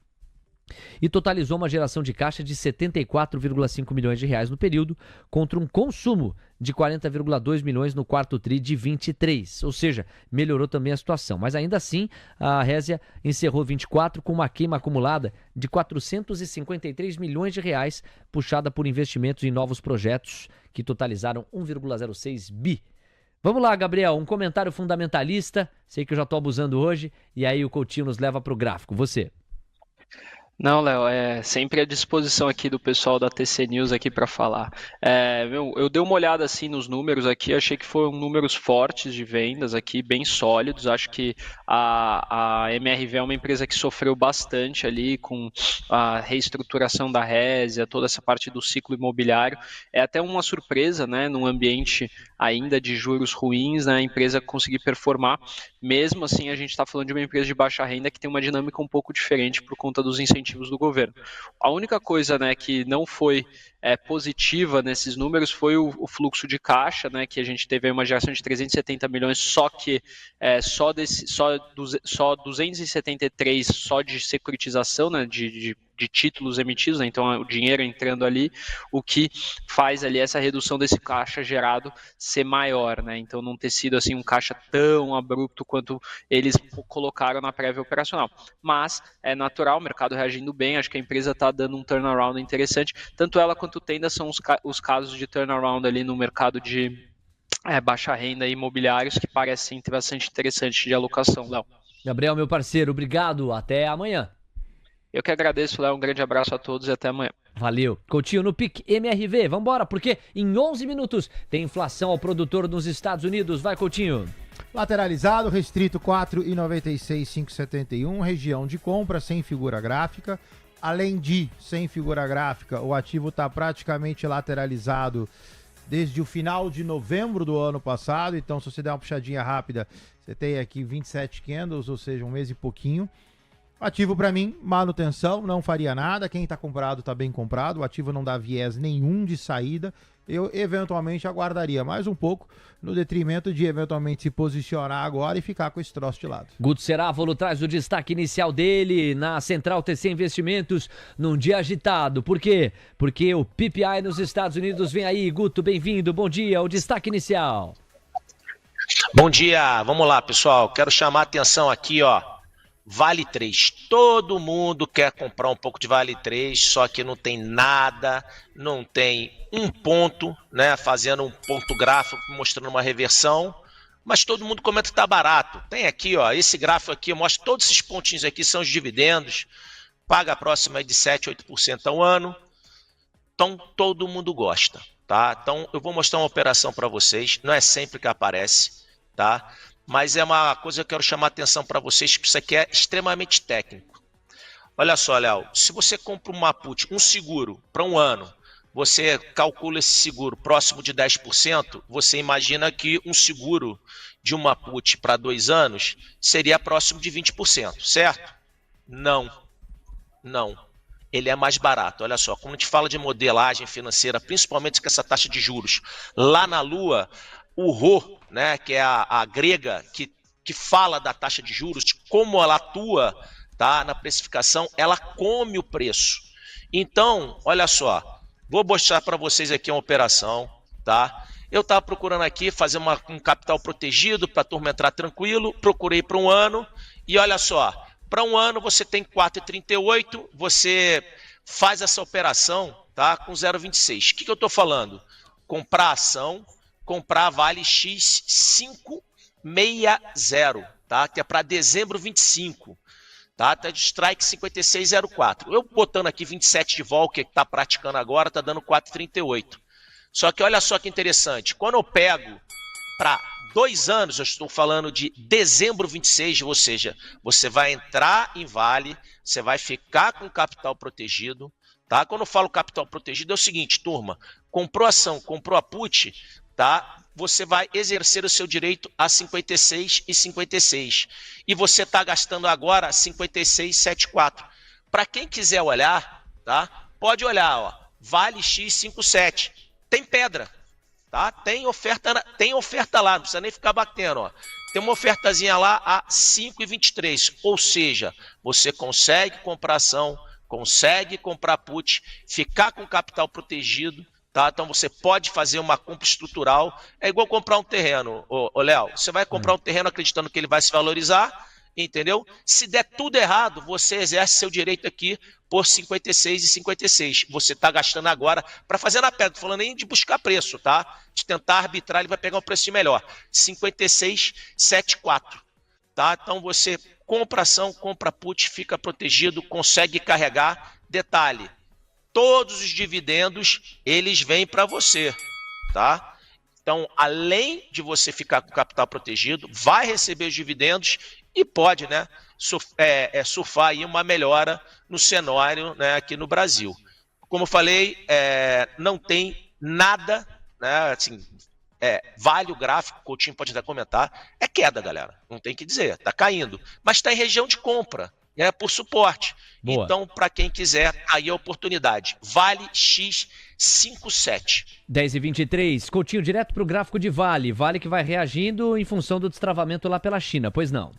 e totalizou uma geração de caixa de 74,5 milhões de reais no período, contra um consumo de 40,2 milhões no quarto tri de 23, ou seja, melhorou também a situação. Mas ainda assim, a Resia encerrou 24 com uma queima acumulada de 453 milhões de reais, puxada por investimentos em novos projetos que totalizaram 1,06 bi. Vamos lá, Gabriel, um comentário fundamentalista, sei que eu já estou abusando hoje, e aí o Coutinho nos leva para o gráfico. Você. Não, Léo, é sempre à disposição aqui do pessoal da TC News aqui para falar. Eu dei uma olhada assim nos números aqui, achei que foram números fortes de vendas aqui, bem sólidos. Acho que a MRV é uma empresa que sofreu bastante ali com a reestruturação da Resia, toda essa parte do ciclo imobiliário. É até uma surpresa, né, num ambiente ainda de juros ruins, né, a empresa conseguir performar. Mesmo assim, a gente está falando de uma empresa de baixa renda que tem uma dinâmica um pouco diferente por conta dos incentivos do governo. A única coisa, né, que não foi positiva nesses números foi o fluxo de caixa, né, que a gente teve aí uma geração de 370 milhões, só que só 273 só de securitização, né, de títulos emitidos, né, então o dinheiro entrando ali, o que faz ali essa redução desse caixa gerado ser maior, né, então não ter sido assim um caixa tão abrupto quanto eles colocaram na prévia operacional, mas é natural, o mercado reagindo bem, acho que a empresa está dando um turnaround interessante, tanto ela quanto o Tenda são os casos de turnaround ali no mercado de baixa renda e imobiliários que parecem bastante interessante de alocação, Léo. Gabriel, meu parceiro, obrigado, até amanhã. Eu que agradeço, Léo, um grande abraço a todos e até amanhã. Valeu. Coutinho no PIC MRV, vambora, porque em 11 minutos tem inflação ao produtor nos Estados Unidos. Vai, Coutinho. Lateralizado, restrito 4,96,571, região de compra sem figura gráfica. Além de sem figura gráfica, o ativo está praticamente lateralizado desde o final de novembro do ano passado. Então, se você der uma puxadinha rápida, você tem aqui 27 candles, ou seja, um mês e pouquinho. Ativo para mim, manutenção, não faria nada. Quem está comprado está bem comprado. O ativo não dá viés nenhum de saída. Eu eventualmente aguardaria mais um pouco, no detrimento de eventualmente se posicionar agora e ficar com esse troço de lado. Guto Cerávulo traz o destaque inicial dele na Central TC Investimentos num dia agitado. Por quê? Porque o PPI nos Estados Unidos vem aí. Guto, bem-vindo. Bom dia. O destaque inicial. Bom dia. Vamos lá, pessoal. Quero chamar a atenção aqui, ó. Vale 3, todo mundo quer comprar um pouco de Vale 3, só que não tem nada, não tem um ponto, né, fazendo um ponto gráfico, mostrando uma reversão, mas todo mundo comenta que está barato. Tem aqui, ó, esse gráfico aqui, mostra todos esses pontinhos aqui, são os dividendos, paga próximo aí de 7, 8% ao ano, então todo mundo gosta, tá? Então eu vou mostrar uma operação para vocês, não é sempre que aparece, tá? Mas é uma coisa que eu quero chamar a atenção para vocês, que isso aqui é extremamente técnico. Olha só, Léo, se você compra uma put, um seguro para um ano, você calcula esse seguro próximo de 10%, você imagina que um seguro de uma put para 2 anos seria próximo de 20%, certo? Não, não. Ele é mais barato. Olha só, quando a gente fala de modelagem financeira, principalmente com essa taxa de juros, lá na Lua, o RO, né, que é a grega que fala da taxa de juros, de como ela atua, tá, na precificação, ela come o preço. Então, olha só, vou mostrar para vocês aqui uma operação, tá? Eu estava procurando aqui fazer um capital protegido para a turma entrar tranquilo, procurei para um ano e olha só, Para um ano você tem 4,38, você faz essa operação, tá, com 0,26. O que eu estou falando? Comprar ação, comprar Vale X560, tá, que é para dezembro 25. Tá de strike 56,04. Eu botando aqui 27 de vol, que está praticando agora, está dando 4,38. Só que olha só que interessante. Quando eu pego para 2 anos, eu estou falando de dezembro 26, ou seja, você vai entrar em Vale, você vai ficar com capital protegido. Tá? Quando eu falo capital protegido, é o seguinte, turma. Comprou ação, comprou a put, tá? Você vai exercer o seu direito a 56,56. E você está gastando agora 56,74. Para quem quiser olhar, tá? Pode olhar, ó, Vale X57. Tem pedra, tá? Tem oferta lá, não precisa nem ficar batendo, ó. Tem uma ofertazinha lá a 5,23. Ou seja, você consegue comprar ação, consegue comprar put, ficar com capital protegido. Tá? Então você pode fazer uma compra estrutural, é igual comprar um terreno, ô Léo, você vai comprar um terreno acreditando que ele vai se valorizar, entendeu? Se der tudo errado, você exerce seu direito aqui por 56,56. Você está gastando agora para fazer na pedra, não falando nem de buscar preço, tá? De tentar arbitrar, ele vai pegar um preço melhor, 56,74. Tá? Então você compra ação, compra put, fica protegido, consegue carregar. Detalhe, todos os dividendos, eles vêm para você, tá? Então, além de você ficar com o capital protegido, vai receber os dividendos e pode, né, surfar aí uma melhora no cenário, né, aqui no Brasil. Como eu falei, não tem nada, né, assim, vale o gráfico, o Coutinho pode até comentar, é queda, galera, não tem que dizer, tá caindo, mas está em região de compra. Por suporte. Boa. Então, para quem quiser, aí a oportunidade. Vale X57. 10h23, Coutinho, direto para o gráfico de Vale. Vale que vai reagindo em função do destravamento lá pela China, pois não?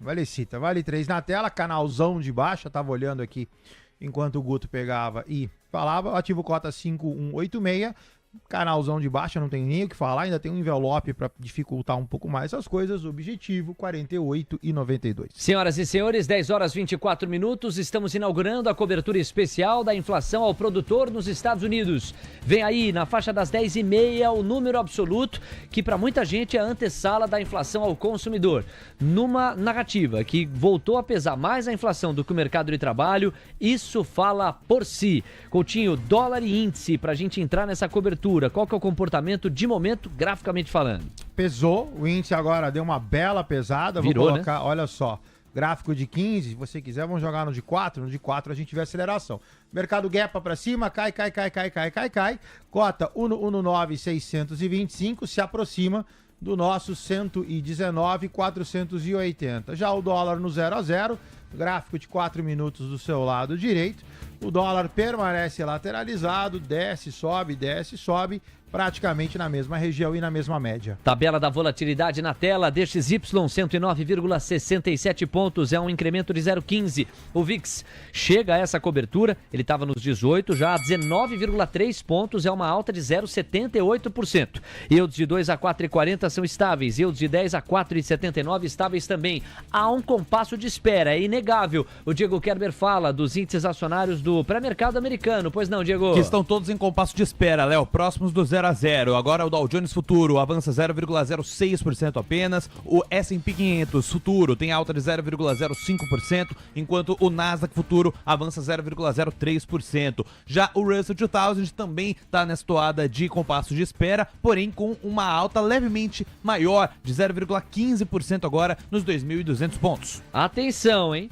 Valecita. Vale 3 na tela, canalzão de baixa, tava olhando aqui enquanto o Guto pegava e falava. Ativo cota 5186. Canalzão de baixa, não tem nem o que falar, ainda tem um envelope para dificultar um pouco mais as coisas. Objetivo 48,92. Senhoras e senhores, 10h24, estamos inaugurando a cobertura especial da inflação ao produtor nos Estados Unidos. Vem aí, na faixa das 10h30, o número absoluto, que para muita gente é a antessala da inflação ao consumidor. Numa narrativa que voltou a pesar mais a inflação do que o mercado de trabalho, isso fala por si. Coutinho, dólar e índice, para a gente entrar nessa cobertura. Qual que é o comportamento de momento, graficamente falando? Pesou, o índice agora deu uma bela pesada. Virou, vou colocar, né? Olha só, gráfico de 15, se você quiser, vamos jogar no de 4. No de 4 a gente vê aceleração. Mercado gapa para cima, cai. Cota 119,625, se aproxima do nosso 119,480. Já o dólar no 0 a 0, gráfico de 4 minutos do seu lado direito. O dólar permanece lateralizado, desce, sobe, praticamente na mesma região e na mesma média. Tabela da volatilidade na tela, DXY 109,67 pontos, é um incremento de 0,15. O VIX chega a essa cobertura, ele estava nos 18, já a 19,3 pontos, é uma alta de 0,78%. Yields de 2 a 4,40 são estáveis, yields de 10 a 4,79 estáveis também. Há um compasso de espera, é inegável. O Diego Kerber fala dos índices acionários do pré-mercado americano, pois não, Diego? Que estão todos em compasso de espera, Léo, próximos do 0 a 0. Agora o Dow Jones Futuro avança 0,06% apenas. O S&P 500 Futuro tem alta de 0,05%, enquanto o Nasdaq Futuro avança 0,03%. Já o Russell 2000 também está nessa toada de compasso de espera, porém com uma alta levemente maior, de 0,15% agora nos 2.200 pontos. Atenção, hein?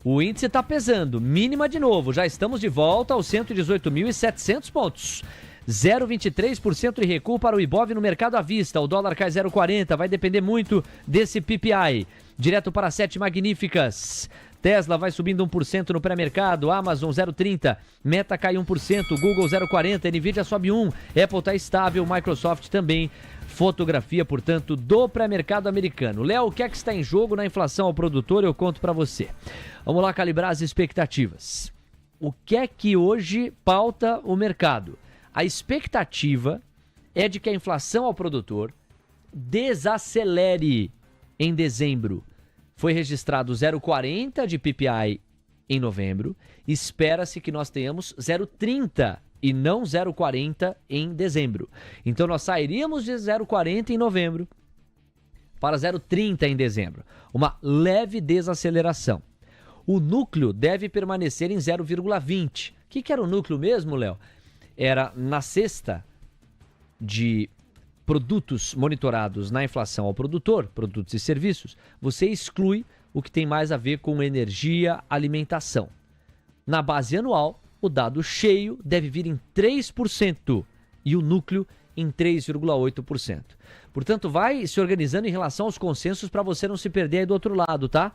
O índice está pesando, mínima de novo, já estamos de volta aos 118.700 pontos. 0,23% de recuo para o Ibov no mercado à vista, o dólar cai 0,40, vai depender muito desse PPI. Direto para 7 magníficas. Tesla vai subindo 1% no pré-mercado, Amazon 0,30%, Meta cai 1%, Google 0,40%, Nvidia sobe 1%, Apple está estável, Microsoft também. Fotografia, portanto, do pré-mercado americano. Léo, o que é que está em jogo na inflação ao produtor? Eu conto para você. Vamos lá calibrar as expectativas. O que é que hoje pauta o mercado? A expectativa é de que a inflação ao produtor desacelere em dezembro. Foi registrado 0,40 de PPI em novembro. Espera-se que nós tenhamos 0,30 e não 0,40 em dezembro. Então nós sairíamos de 0,40 em novembro para 0,30 em dezembro. Uma leve desaceleração. O núcleo deve permanecer em 0,20. O que era o núcleo mesmo, Léo? Era na cesta de produtos monitorados na inflação ao produtor, produtos e serviços, você exclui o que tem mais a ver com energia, alimentação. Na base anual, o dado cheio deve vir em 3% e o núcleo em 3,8%. Portanto, vai se organizando em relação aos consensos para você não se perder aí do outro lado, tá?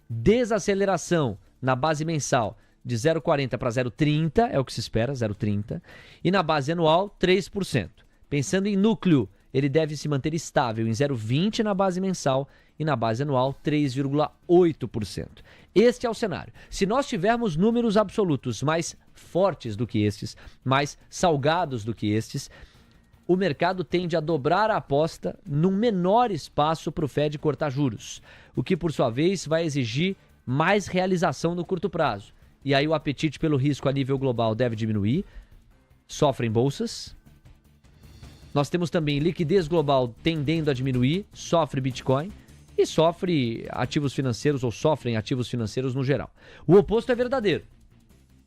Desaceleração na base mensal de 0,40 para 0,30, é o que se espera, 0,30. E na base anual, 3%. Pensando em núcleo, ele deve se manter estável em 0,20 na base mensal e na base anual 3,8%. Este é o cenário. Se nós tivermos números absolutos mais fortes do que estes, mais salgados do que estes, o mercado tende a dobrar a aposta num menor espaço para o Fed cortar juros, o que por sua vez vai exigir mais realização no curto prazo. E aí o apetite pelo risco a nível global deve diminuir, sofrem bolsas. Nós temos também liquidez global tendendo a diminuir, sofre Bitcoin e sofre ativos financeiros ou sofrem ativos financeiros no geral. O oposto é verdadeiro.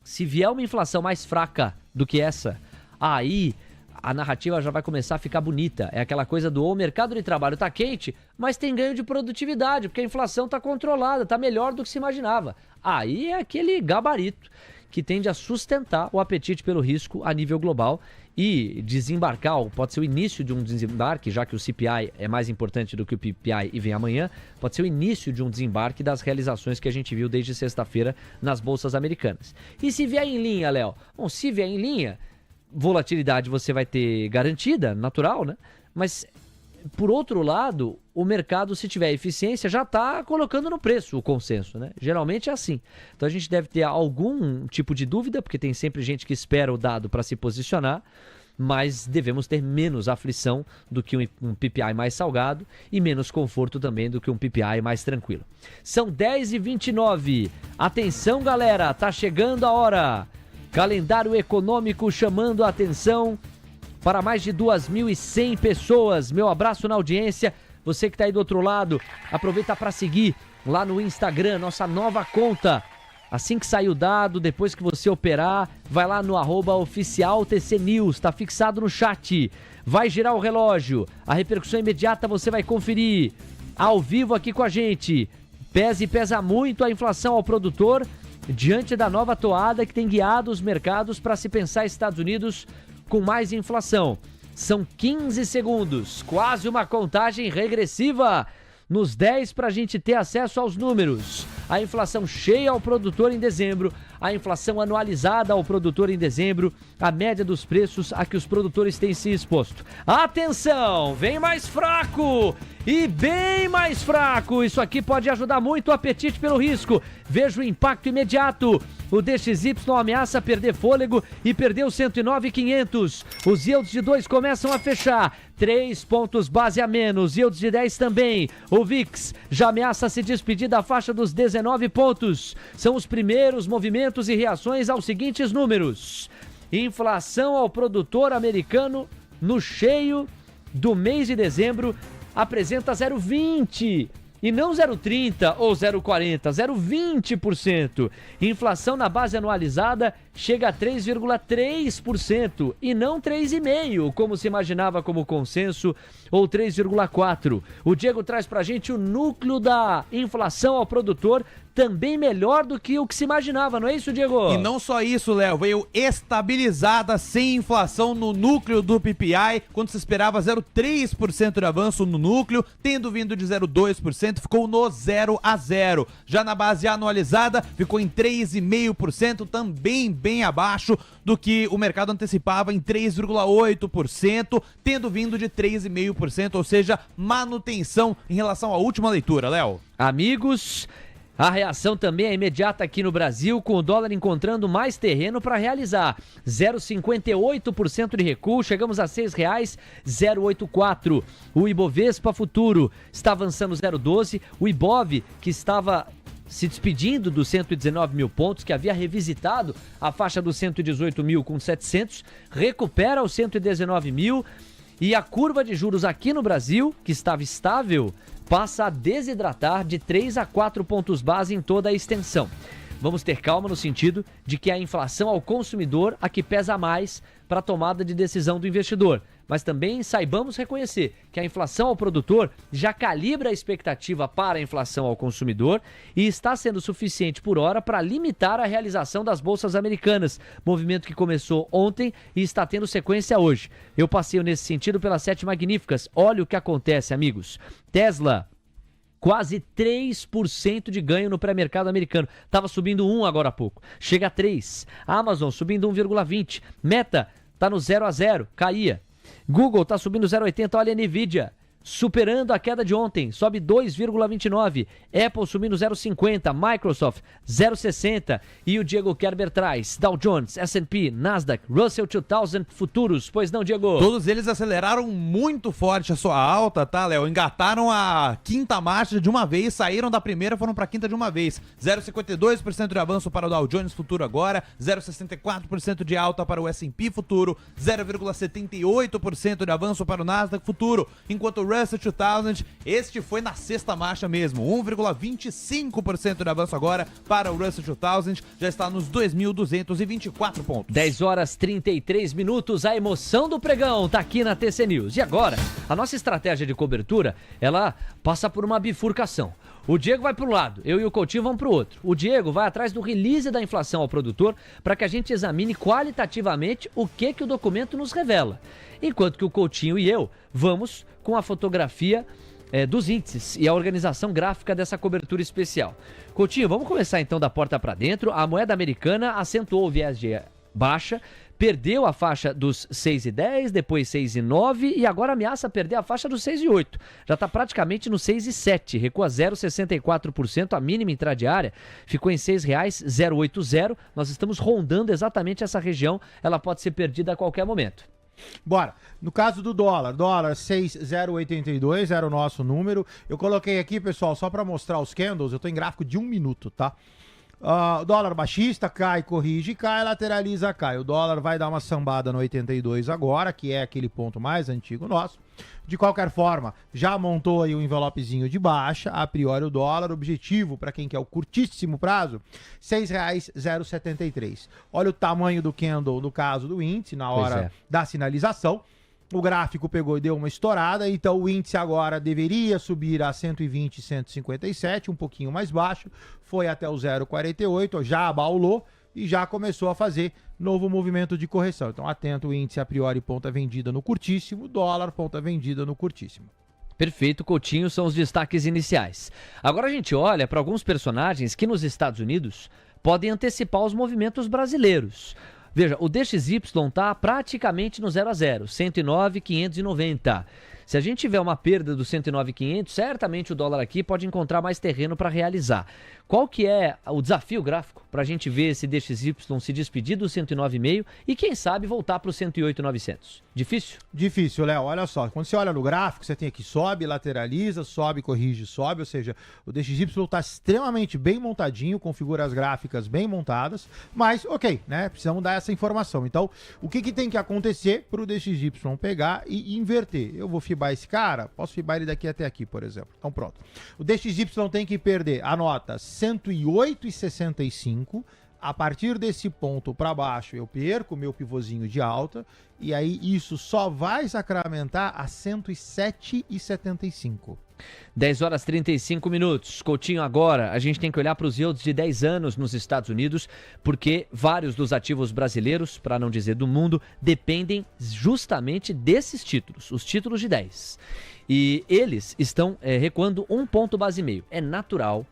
Se vier uma inflação mais fraca do que essa, aí a narrativa já vai começar a ficar bonita. É aquela coisa do o mercado de trabalho está quente, mas tem ganho de produtividade, porque a inflação está controlada, está melhor do que se imaginava. Aí é aquele gabarito que tende a sustentar o apetite pelo risco a nível global e desembarcar, pode ser o início de um desembarque, já que o CPI é mais importante do que o PPI e vem amanhã, pode ser o início de um desembarque das realizações que a gente viu desde sexta-feira nas bolsas americanas. E se vier em linha, Léo? Bom, se vier em linha, volatilidade você vai ter garantida, natural, né? Mas, por outro lado, o mercado, se tiver eficiência, já está colocando no preço o consenso, né? Geralmente é assim. Então a gente deve ter algum tipo de dúvida, porque tem sempre gente que espera o dado para se posicionar, mas devemos ter menos aflição do que um PPI mais salgado e menos conforto também do que um PPI mais tranquilo. São 10h29. Atenção, galera, tá chegando a hora. Calendário econômico chamando a atenção para mais de 2.100 pessoas. Meu abraço na audiência. Você que está aí do outro lado, aproveita para seguir lá no Instagram, nossa nova conta. Assim que sair o dado, depois que você operar, vai lá no @oficialtcnews, está fixado no chat. Vai girar o relógio, a repercussão imediata você vai conferir. Ao vivo aqui com a gente. Pesa muito a inflação ao produtor diante da nova toada que tem guiado os mercados para se pensar Estados Unidos com mais inflação. São 15 segundos, quase uma contagem regressiva nos 10 para a gente ter acesso aos números. A inflação cheia ao produtor em dezembro, a inflação anualizada ao produtor em dezembro, a média dos preços a que os produtores têm se exposto. Atenção, vem mais fraco e bem mais fraco. Isso aqui pode ajudar muito o apetite pelo risco. Veja o impacto imediato. O DXY ameaça perder fôlego e perdeu 109,500. Os yields de 2 começam a fechar. 3 pontos base a menos. Yields de 10 também. O VIX já ameaça se despedir da faixa dos 19 pontos. São os primeiros movimentos e reações aos seguintes números. Inflação ao produtor americano no cheio do mês de dezembro apresenta 0,20%. E não 0,30% ou 0,40%, 0,20%. Inflação na base anualizada chega a 3,3% e não 3,5%, como se imaginava como consenso, ou 3,4%. O Diego traz pra gente o núcleo da inflação ao produtor, também melhor do que o que se imaginava, não é isso, Diego? E não só isso, Léo, veio estabilizada sem inflação no núcleo do PPI, quando se esperava 0,3% de avanço no núcleo, tendo vindo de 0,2%, ficou no 0 a 0. Já na base anualizada, ficou em 3,5%, também bem abaixo do que o mercado antecipava em 3,8%, tendo vindo de 3,5%, ou seja, manutenção em relação à última leitura, Léo. Amigos, A reação também é imediata aqui no Brasil, com o dólar encontrando mais terreno para realizar. 0,58% de recuo, chegamos a R$ 6,084. O Ibovespa Futuro está avançando 0,12. O Ibov, que estava se despedindo dos 119 mil pontos, que havia revisitado a faixa dos 118.700, recupera os 119 mil. E a curva de juros aqui no Brasil, que estava estável, passa a desidratar de 3 a 4 pontos base em toda a extensão. Vamos ter calma no sentido de que a inflação ao consumidor a que pesa mais para a tomada de decisão do investidor. Mas também saibamos reconhecer que a inflação ao produtor já calibra a expectativa para a inflação ao consumidor e está sendo suficiente por hora para limitar a realização das bolsas americanas, movimento que começou ontem e está tendo sequência hoje. Eu passeio nesse sentido pelas 7 magníficas. Olha o que acontece, amigos. Tesla, quase 3% de ganho no pré-mercado americano. Estava subindo 1 agora há pouco. Chega a 3. Amazon subindo 1,20. Meta está no 0 a 0, caía. Google está subindo 0,80, olha a Nvidia, superando a queda de ontem, sobe 2,29. Apple subindo 0,50, Microsoft 0,60 e o Diego Kerber traz Dow Jones, S&P, Nasdaq, Russell 2000 futuros. Pois não, Diego? Todos eles aceleraram muito forte a sua alta, tá, Léo? Engataram a quinta marcha de uma vez, saíram da primeira, foram para a quinta de uma vez. 0,52% de avanço para o Dow Jones Futuro agora, 0,64% de alta para o S&P Futuro, 0,78% de avanço para o Nasdaq Futuro, enquanto o Russell 2000, este foi na sexta marcha mesmo, 1,25% de avanço agora para o Russell 2000, já está nos 2.224 pontos. 10 horas 33 minutos, a emoção do pregão tá aqui na TC News. E agora, a nossa estratégia de cobertura, ela passa por uma bifurcação. O Diego vai para um lado, eu e o Coutinho vamos para o outro. O Diego vai atrás do release da inflação ao produtor para que a gente examine qualitativamente o que o documento nos revela. Enquanto que o Coutinho e eu vamos com a fotografia dos índices e a organização gráfica dessa cobertura especial. Coutinho, vamos começar então da porta para dentro. A moeda americana acentuou o viés de baixa, perdeu a faixa dos 6,10, depois 6,9 e agora ameaça perder a faixa dos 6,8. Já está praticamente no 6,7, recua 0,64%, a mínima intradiária ficou em R$ 6,080. Nós estamos rondando exatamente essa região, ela pode ser perdida a qualquer momento. Bora. No caso do dólar 6,082 era o nosso número. Eu coloquei aqui, pessoal, só para mostrar os candles, eu tô em gráfico de 1 minuto, tá? Dólar baixista, cai, corrige, cai, lateraliza, cai. O dólar vai dar uma sambada no 82 agora, que é aquele ponto mais antigo nosso. De qualquer forma, já montou aí um envelopezinho de baixa, a priori o dólar, objetivo para quem quer o curtíssimo prazo, R$ 6,073. Olha o tamanho do candle no caso do índice, na hora da sinalização. O gráfico pegou e deu uma estourada, então o índice agora deveria subir a 120, 157, um pouquinho mais baixo, foi até o 0,48, já abaulou e já começou a fazer novo movimento de correção. Então atento, o índice a priori ponta vendida no curtíssimo, dólar ponta vendida no curtíssimo. Perfeito, Coutinho, são os destaques iniciais. Agora a gente olha para alguns personagens que nos Estados Unidos podem antecipar os movimentos brasileiros. Veja, o DXY está praticamente no 0 a 0, 109,590. Se a gente tiver uma perda do 109,500, certamente o dólar aqui pode encontrar mais terreno para realizar. Qual que é o desafio gráfico para a gente ver esse DXY se despedir do 109,5 e quem sabe voltar para o 108,900? Difícil? Difícil, Léo. Olha só, quando você olha no gráfico, você tem aqui sobe, lateraliza, sobe, corrige, sobe, ou seja, o DXY está extremamente bem montadinho, com figuras gráficas bem montadas, mas ok, né? Precisamos dar essa informação. Então, o que tem que acontecer para o DXY pegar e inverter? Eu vou fibar esse cara? Posso fibar ele daqui até aqui, por exemplo. Então pronto. O DXY tem que perder, anota, 108,65. A partir desse ponto para baixo eu perco o meu pivôzinho de alta e aí isso só vai sacramentar a 107,75. 10 horas 35 minutos. Coutinho, agora a gente tem que olhar para os yields de 10 anos nos Estados Unidos, porque vários dos ativos brasileiros, para não dizer do mundo, dependem justamente desses títulos, os títulos de 10. E eles estão recuando 1 ponto base e meio. É natural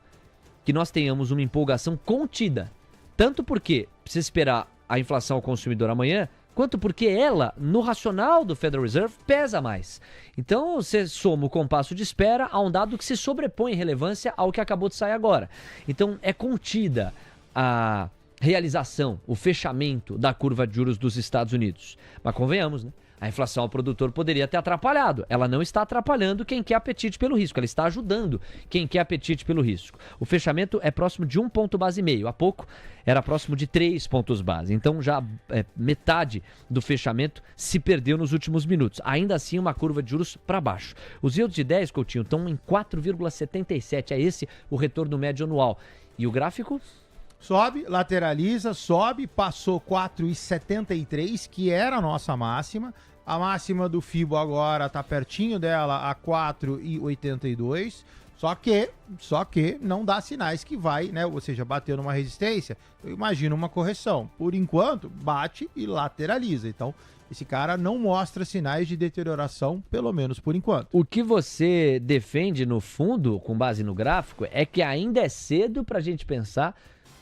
que nós tenhamos uma empolgação contida, tanto porque precisa esperar a inflação ao consumidor amanhã, quanto porque ela, no racional do Federal Reserve, pesa mais. Então você soma o compasso de espera a um dado que se sobrepõe em relevância ao que acabou de sair agora. Então é contida a realização, o fechamento da curva de juros dos Estados Unidos. Mas convenhamos, né? A inflação ao produtor poderia ter atrapalhado. Ela não está atrapalhando quem quer apetite pelo risco. Ela está ajudando quem quer apetite pelo risco. O fechamento é próximo de 1 ponto base e meio. Há pouco era próximo de 3 pontos base. Então já metade do fechamento se perdeu nos últimos minutos. Ainda assim, uma curva de juros para baixo. Os yields de 10, Coutinho, estão em 4,77. É esse o retorno médio anual. E o gráfico? Sobe, lateraliza, sobe, passou 4,73, que era a nossa máxima. A máxima do FIBO agora está pertinho dela, a 4,82. Só que não dá sinais que vai, né? Ou seja, bateu numa resistência, eu imagino uma correção. Por enquanto, bate e lateraliza. Então, esse cara não mostra sinais de deterioração, pelo menos por enquanto. O que você defende, no fundo, com base no gráfico, é que ainda é cedo para a gente pensar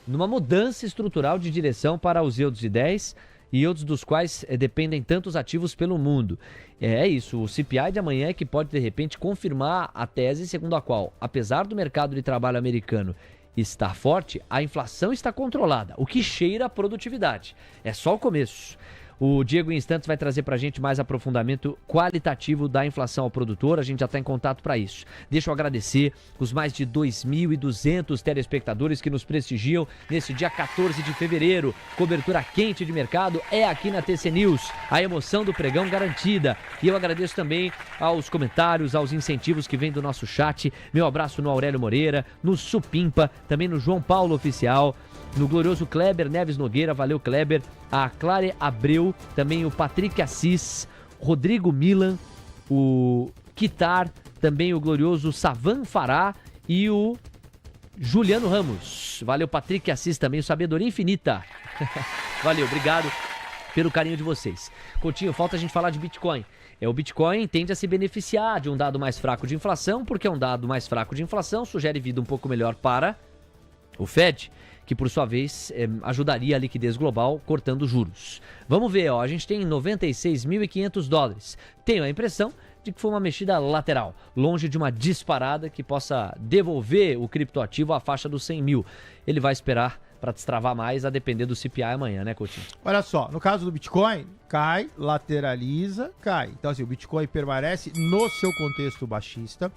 numa mudança estrutural de direção para os yields de 10 e yields dos quais dependem tantos ativos pelo mundo. É isso, o CPI de amanhã é que pode, de repente, confirmar a tese segundo a qual, apesar do mercado de trabalho americano estar forte, a inflação está controlada, o que cheira a produtividade. É só o começo. O Diego, em instantes, vai trazer para a gente mais aprofundamento qualitativo da inflação ao produtor. A gente já está em contato para isso. Deixa eu agradecer os mais de 2.200 telespectadores que nos prestigiam nesse dia 14 de fevereiro. Cobertura quente de mercado é aqui na TC News. A emoção do pregão garantida. E eu agradeço também aos comentários, aos incentivos que vêm do nosso chat. Meu abraço no Aurélio Moreira, no Supimpa, também no João Paulo Oficial, no glorioso Kleber Neves Nogueira, valeu Kleber, a Clare Abreu, também o Patrick Assis, Rodrigo Milan, o Kitar, também o glorioso Savan Fará e o Juliano Ramos. Valeu Patrick Assis também, o Sabedoria Infinita. Valeu, obrigado pelo carinho de vocês. Coutinho, falta a gente falar de Bitcoin. O Bitcoin tende a se beneficiar de um dado mais fraco de inflação, porque um dado mais fraco de inflação sugere vida um pouco melhor para o Fed, que por sua vez ajudaria a liquidez global cortando juros. Vamos ver, a gente tem 96.500 dólares. Tenho a impressão de que foi uma mexida lateral, longe de uma disparada que possa devolver o criptoativo à faixa dos 100 mil. Ele vai esperar para destravar mais, a depender do CPI amanhã, né, Coutinho? Olha só, no caso do Bitcoin, cai, lateraliza, cai. Então assim, o Bitcoin permanece no seu contexto baixista.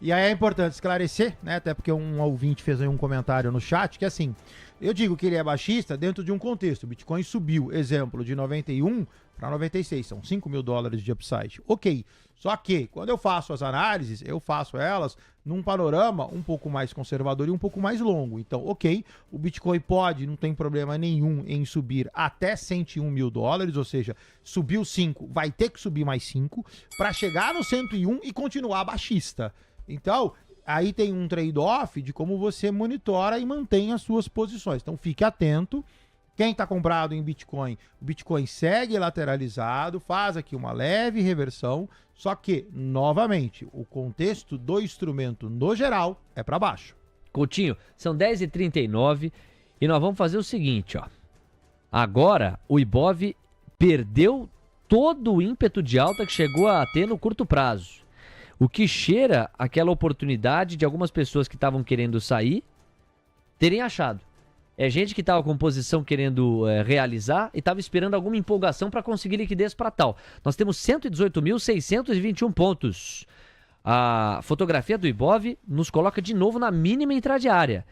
E aí é importante esclarecer, né, até porque um ouvinte fez aí um comentário no chat, que assim, eu digo que ele é baixista dentro de um contexto. O Bitcoin subiu, exemplo, de 91 para 96, são 5 mil dólares de upside. Ok, só que quando eu faço as análises, eu faço elas num panorama um pouco mais conservador e um pouco mais longo. Então, ok, o Bitcoin pode, não tem problema nenhum em subir até 101 mil dólares, ou seja, subiu 5, vai ter que subir mais 5 para chegar no 101 e continuar baixista. Então, aí tem um trade-off de como você monitora e mantém as suas posições. Então, fique atento. Quem está comprado em Bitcoin, o Bitcoin segue lateralizado, faz aqui uma leve reversão, só que, novamente, o contexto do instrumento no geral é para baixo. Coutinho, são 10h39 e nós vamos fazer o seguinte, ó. Agora, o Ibov perdeu todo o ímpeto de alta que chegou a ter no curto prazo. O que cheira aquela oportunidade de algumas pessoas que estavam querendo sair terem achado. É gente que estava com posição querendo realizar e estava esperando alguma empolgação para conseguir liquidez para tal. Nós temos 118.621 pontos. A fotografia do Ibov nos coloca de novo na mínima intradiária.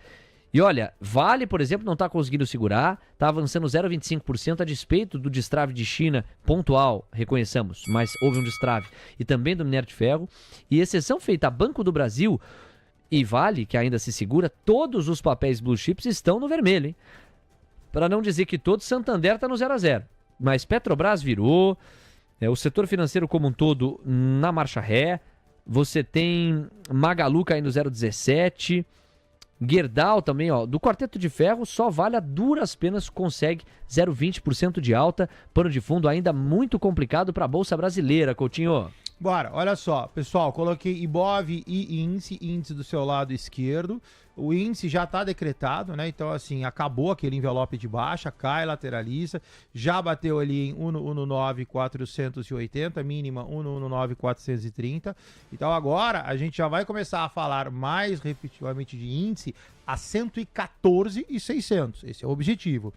E olha, Vale, por exemplo, não está conseguindo segurar, está avançando 0,25% a despeito do destrave de China pontual, reconheçamos, mas houve um destrave, e também do minério de ferro. E exceção feita a Banco do Brasil e Vale, que ainda se segura, todos os papéis blue chips estão no vermelho, hein? Para não dizer que todo Santander está no 0 a 0. Mas Petrobras virou, o setor financeiro como um todo na marcha ré, você tem Magalu caindo 0,17%, Gerdau também, ó, do quarteto de ferro, só Vale a duras penas consegue 0,20% de alta. Pano de fundo ainda muito complicado para a Bolsa Brasileira, Coutinho. Bora, olha só, pessoal, coloquei Ibov e índice do seu lado esquerdo. O índice já está decretado, né? Então, assim, acabou aquele envelope de baixa, cai, lateraliza, já bateu ali em 119,480, mínima 119,430. Então, agora a gente já vai começar a falar mais repetitivamente de índice a 114,600. Esse é o objetivo.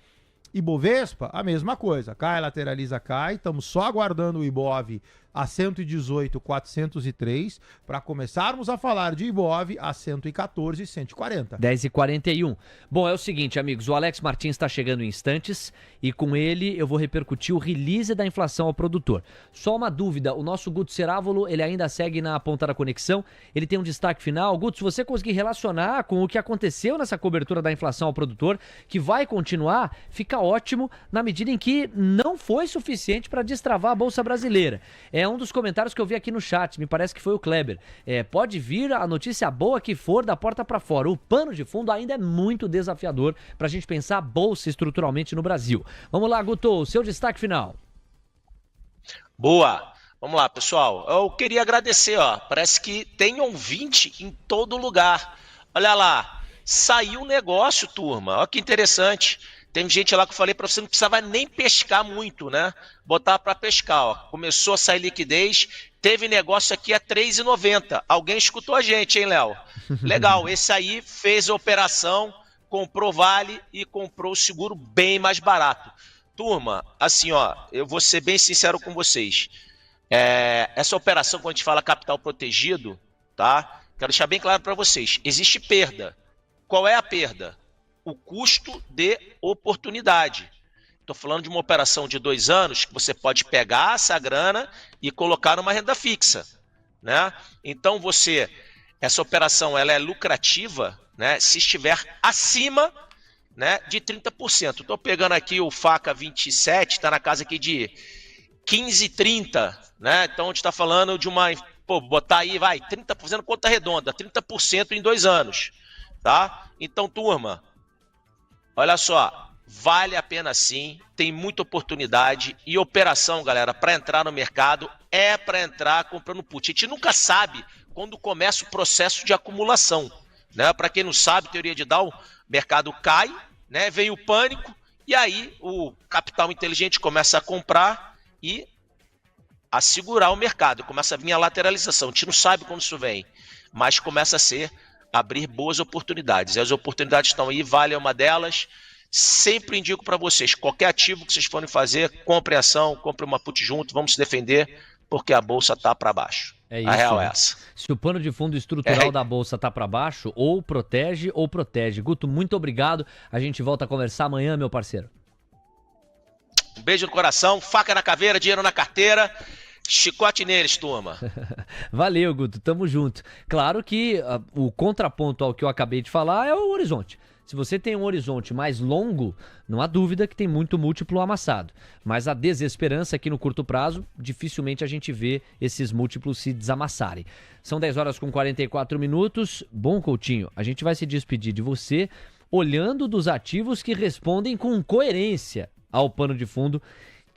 Ibovespa, a mesma coisa, cai, lateraliza, cai. Estamos só aguardando o Ibov a 118,403 para começarmos a falar de Ibov a 114,140. 10h41. Bom, é o seguinte, amigos, o Alex Martins está chegando em instantes e com ele eu vou repercutir o release da inflação ao produtor. Só uma dúvida, o nosso Guto Cerávolo, ele ainda segue na ponta da conexão, ele tem um destaque final. Guto, se você conseguir relacionar com o que aconteceu nessa cobertura da inflação ao produtor, que vai continuar, fica ótimo na medida em que não foi suficiente para destravar a Bolsa Brasileira. É um dos comentários que eu vi aqui no chat, me parece que foi o Kleber. Pode vir a notícia boa que for da porta para fora. O pano de fundo ainda é muito desafiador para a gente pensar a Bolsa estruturalmente no Brasil. Vamos lá, Guto, o seu destaque final. Boa. Vamos lá, pessoal. Eu queria agradecer, ó. Parece que tem ouvinte em todo lugar. Olha lá, saiu um negócio, turma. Olha que interessante. Tem gente lá que eu falei para você, não precisava nem pescar muito, né? Botar para pescar, ó. Começou a sair liquidez, teve negócio aqui a 3,90. Alguém escutou a gente, hein, Léo? Legal, esse aí fez a operação, comprou Vale e comprou o seguro bem mais barato. Turma, assim, ó, eu vou ser bem sincero com vocês. Essa operação, quando a gente fala capital protegido, tá? Quero deixar bem claro para vocês. Existe perda. Qual é a perda? O custo de oportunidade. Estou falando de uma operação de 2 anos que você pode pegar essa grana e colocar numa renda fixa, né? Então essa operação ela é lucrativa, né? Se estiver acima, né, de 30%. Estou pegando aqui o Faca 27, está na casa aqui de 15,30, né? Então a gente está falando de uma, botar aí, vai, 30%, conta redonda, 30% em 2 anos, tá? Então, turma, olha só, vale a pena sim, tem muita oportunidade e operação, galera, para entrar no mercado é para entrar comprando put. A gente nunca sabe quando começa o processo de acumulação, né? Para quem não sabe, teoria de Dow, o mercado cai, né? Vem o pânico e aí o capital inteligente começa a comprar e a segurar o mercado, começa a vir a lateralização. A gente não sabe quando isso vem, mas começa a abrir boas oportunidades. E as oportunidades estão aí, Vale é uma delas. Sempre indico para vocês, qualquer ativo que vocês forem fazer, compre ação, compre uma put junto, vamos se defender, porque a bolsa está para baixo. É isso, a real é essa. Se o pano de fundo estrutural da Bolsa tá para baixo, ou protege. Guto, muito obrigado. A gente volta a conversar amanhã, meu parceiro. Um beijo no coração, faca na caveira, dinheiro na carteira. Chicote neles, turma. Valeu, Guto, tamo junto. Claro que o contraponto ao que eu acabei de falar é o horizonte. Se você tem um horizonte mais longo, não há dúvida que tem muito múltiplo amassado. Mas a desesperança aqui no curto prazo, dificilmente a gente vê esses múltiplos se desamassarem. São 10h44. Bom, Coutinho, a gente vai se despedir de você olhando dos ativos que respondem com coerência ao pano de fundo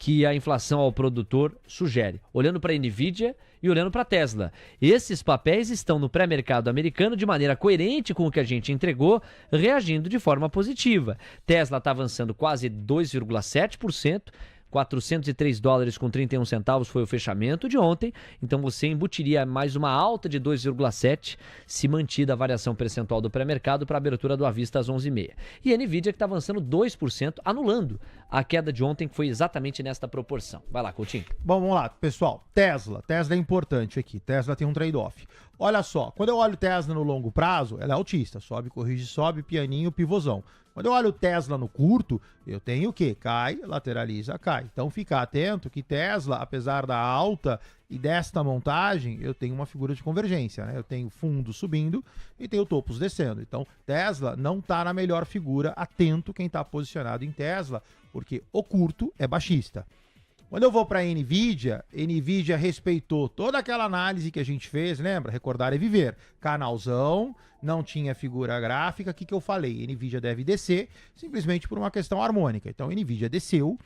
que a inflação ao produtor sugere. Olhando para a Nvidia e olhando para a Tesla. Esses papéis estão no pré-mercado americano de maneira coerente com o que a gente entregou, reagindo de forma positiva. Tesla está avançando quase 2,7%. $403,31 foi o fechamento de ontem, então você embutiria mais uma alta de 2,7% se mantida a variação percentual do pré-mercado para a abertura do à vista às 11h30. E a Nvidia que está avançando 2%, anulando a queda de ontem, que foi exatamente nesta proporção. Vai lá, Coutinho. Bom, vamos lá, pessoal. Tesla é importante aqui. Tesla tem um trade-off. Olha só, quando eu olho Tesla no longo prazo, ela é altista. Sobe, corrige, sobe, pianinho, pivôzão. Quando eu olho Tesla no curto, eu tenho o quê? Cai, lateraliza, cai. Então fica atento que Tesla, apesar da alta e desta montagem, eu tenho uma figura de convergência, né? Eu tenho fundo subindo e tenho topos descendo. Então Tesla não está na melhor figura, atento quem está posicionado em Tesla, porque o curto é baixista. Quando eu vou para a Nvidia respeitou toda aquela análise que a gente fez, lembra? Recordar é viver. Canalzão, não tinha figura gráfica. O que eu falei? Nvidia deve descer simplesmente por uma questão harmônica. Então, Nvidia desceu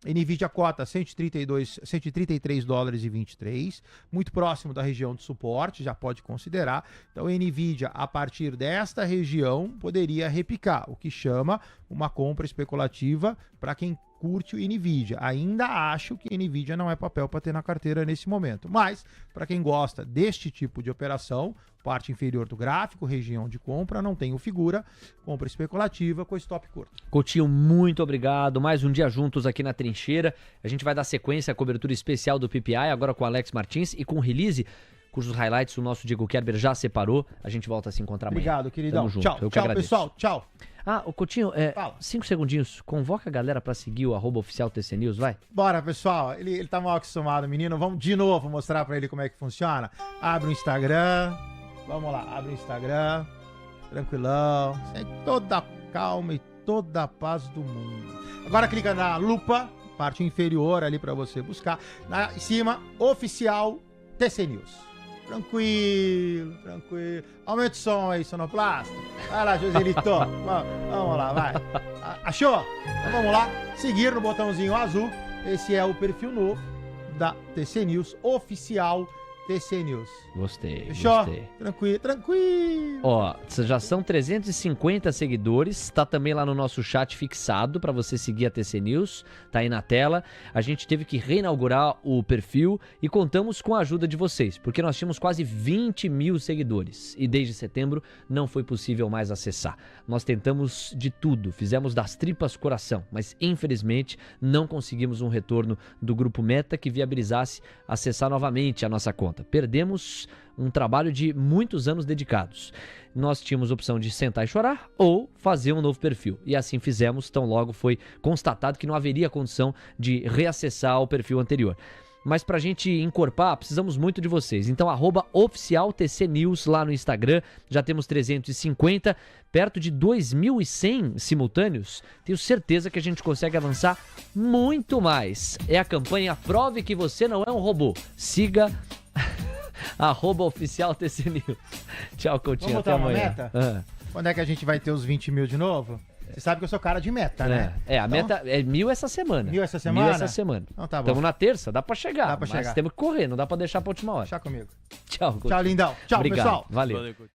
NVIDIA cota 133 dólares e 23, muito próximo da região de suporte, já pode considerar. Então, NVIDIA, a partir desta região, poderia repicar, o que chama uma compra especulativa para quem curte o NVIDIA. Ainda acho que NVIDIA não é papel para ter na carteira nesse momento, mas para quem gosta deste tipo de operação, parte inferior do gráfico, região de compra, não tem o figura, compra especulativa com stop curto. Coutinho, muito obrigado. Mais um dia juntos aqui na Trincheira. A gente vai dar sequência à cobertura especial do PPI, agora com o Alex Martins e com o release, cujos highlights o nosso Diego Kerber já separou. A gente volta a se encontrar amanhã. Obrigado, queridão. Tamo junto. Tchau, Eu que tchau, agradeço. pessoal. Tchau. Ah, o Coutinho, Fala. 5 segundinhos. Convoca a galera pra seguir o @oficial TC News, vai. Bora, pessoal. Ele tá mal acostumado, menino. Vamos de novo mostrar pra ele como é que funciona. Abre o Instagram. Vamos lá, abre o Instagram. Tranquilão. Sem toda a calma e toda a paz do mundo. Agora clica na lupa, parte inferior ali pra você buscar. Em cima, oficial TC News. Tranquilo, tranquilo. Aumenta o som aí, sonoplasta. Vai lá, Joselito. Vamos lá, vai. Achou? Então vamos lá. Seguir no botãozinho azul. Esse é o perfil novo da TC News, oficial TC News. Gostei, Fechou? gostei. Tranquilo, tranquilo. Ó, já são 350 seguidores, tá também lá no nosso chat fixado pra você seguir a TC News, tá aí na tela. A gente teve que reinaugurar o perfil e contamos com a ajuda de vocês, porque nós tínhamos quase 20 mil seguidores e desde setembro não foi possível mais acessar. Nós tentamos de tudo, fizemos das tripas coração, mas infelizmente não conseguimos um retorno do grupo Meta que viabilizasse acessar novamente a nossa conta. Perdemos um trabalho de muitos anos dedicados. Nós tínhamos a opção de sentar e chorar ou fazer um novo perfil. E assim fizemos, tão logo foi constatado que não haveria condição de reacessar o perfil anterior. Mas pra gente encorpar, precisamos muito de vocês. Então, @oficialtcnews lá no Instagram. Já temos 350, perto de 2.100 simultâneos. Tenho certeza que a gente consegue avançar muito mais. É a campanha Prove que você não é um robô. Siga @oficialtcnews. Tchau, Coutinho. Vamos Até botar uma amanhã. meta? Quando é que a gente vai ter os 20 mil de novo? Você sabe que eu sou cara de meta, né? A meta é 1.000 essa semana. 1.000 essa semana? 1.000 essa semana. Então tá bom. Estamos na terça, dá pra chegar. Dá pra mas chegar. temos que correr, não dá pra deixar pra última hora. Deixa comigo. Tchau, Coutinho. Tchau, lindão. Tchau, Obrigado. pessoal. Valeu.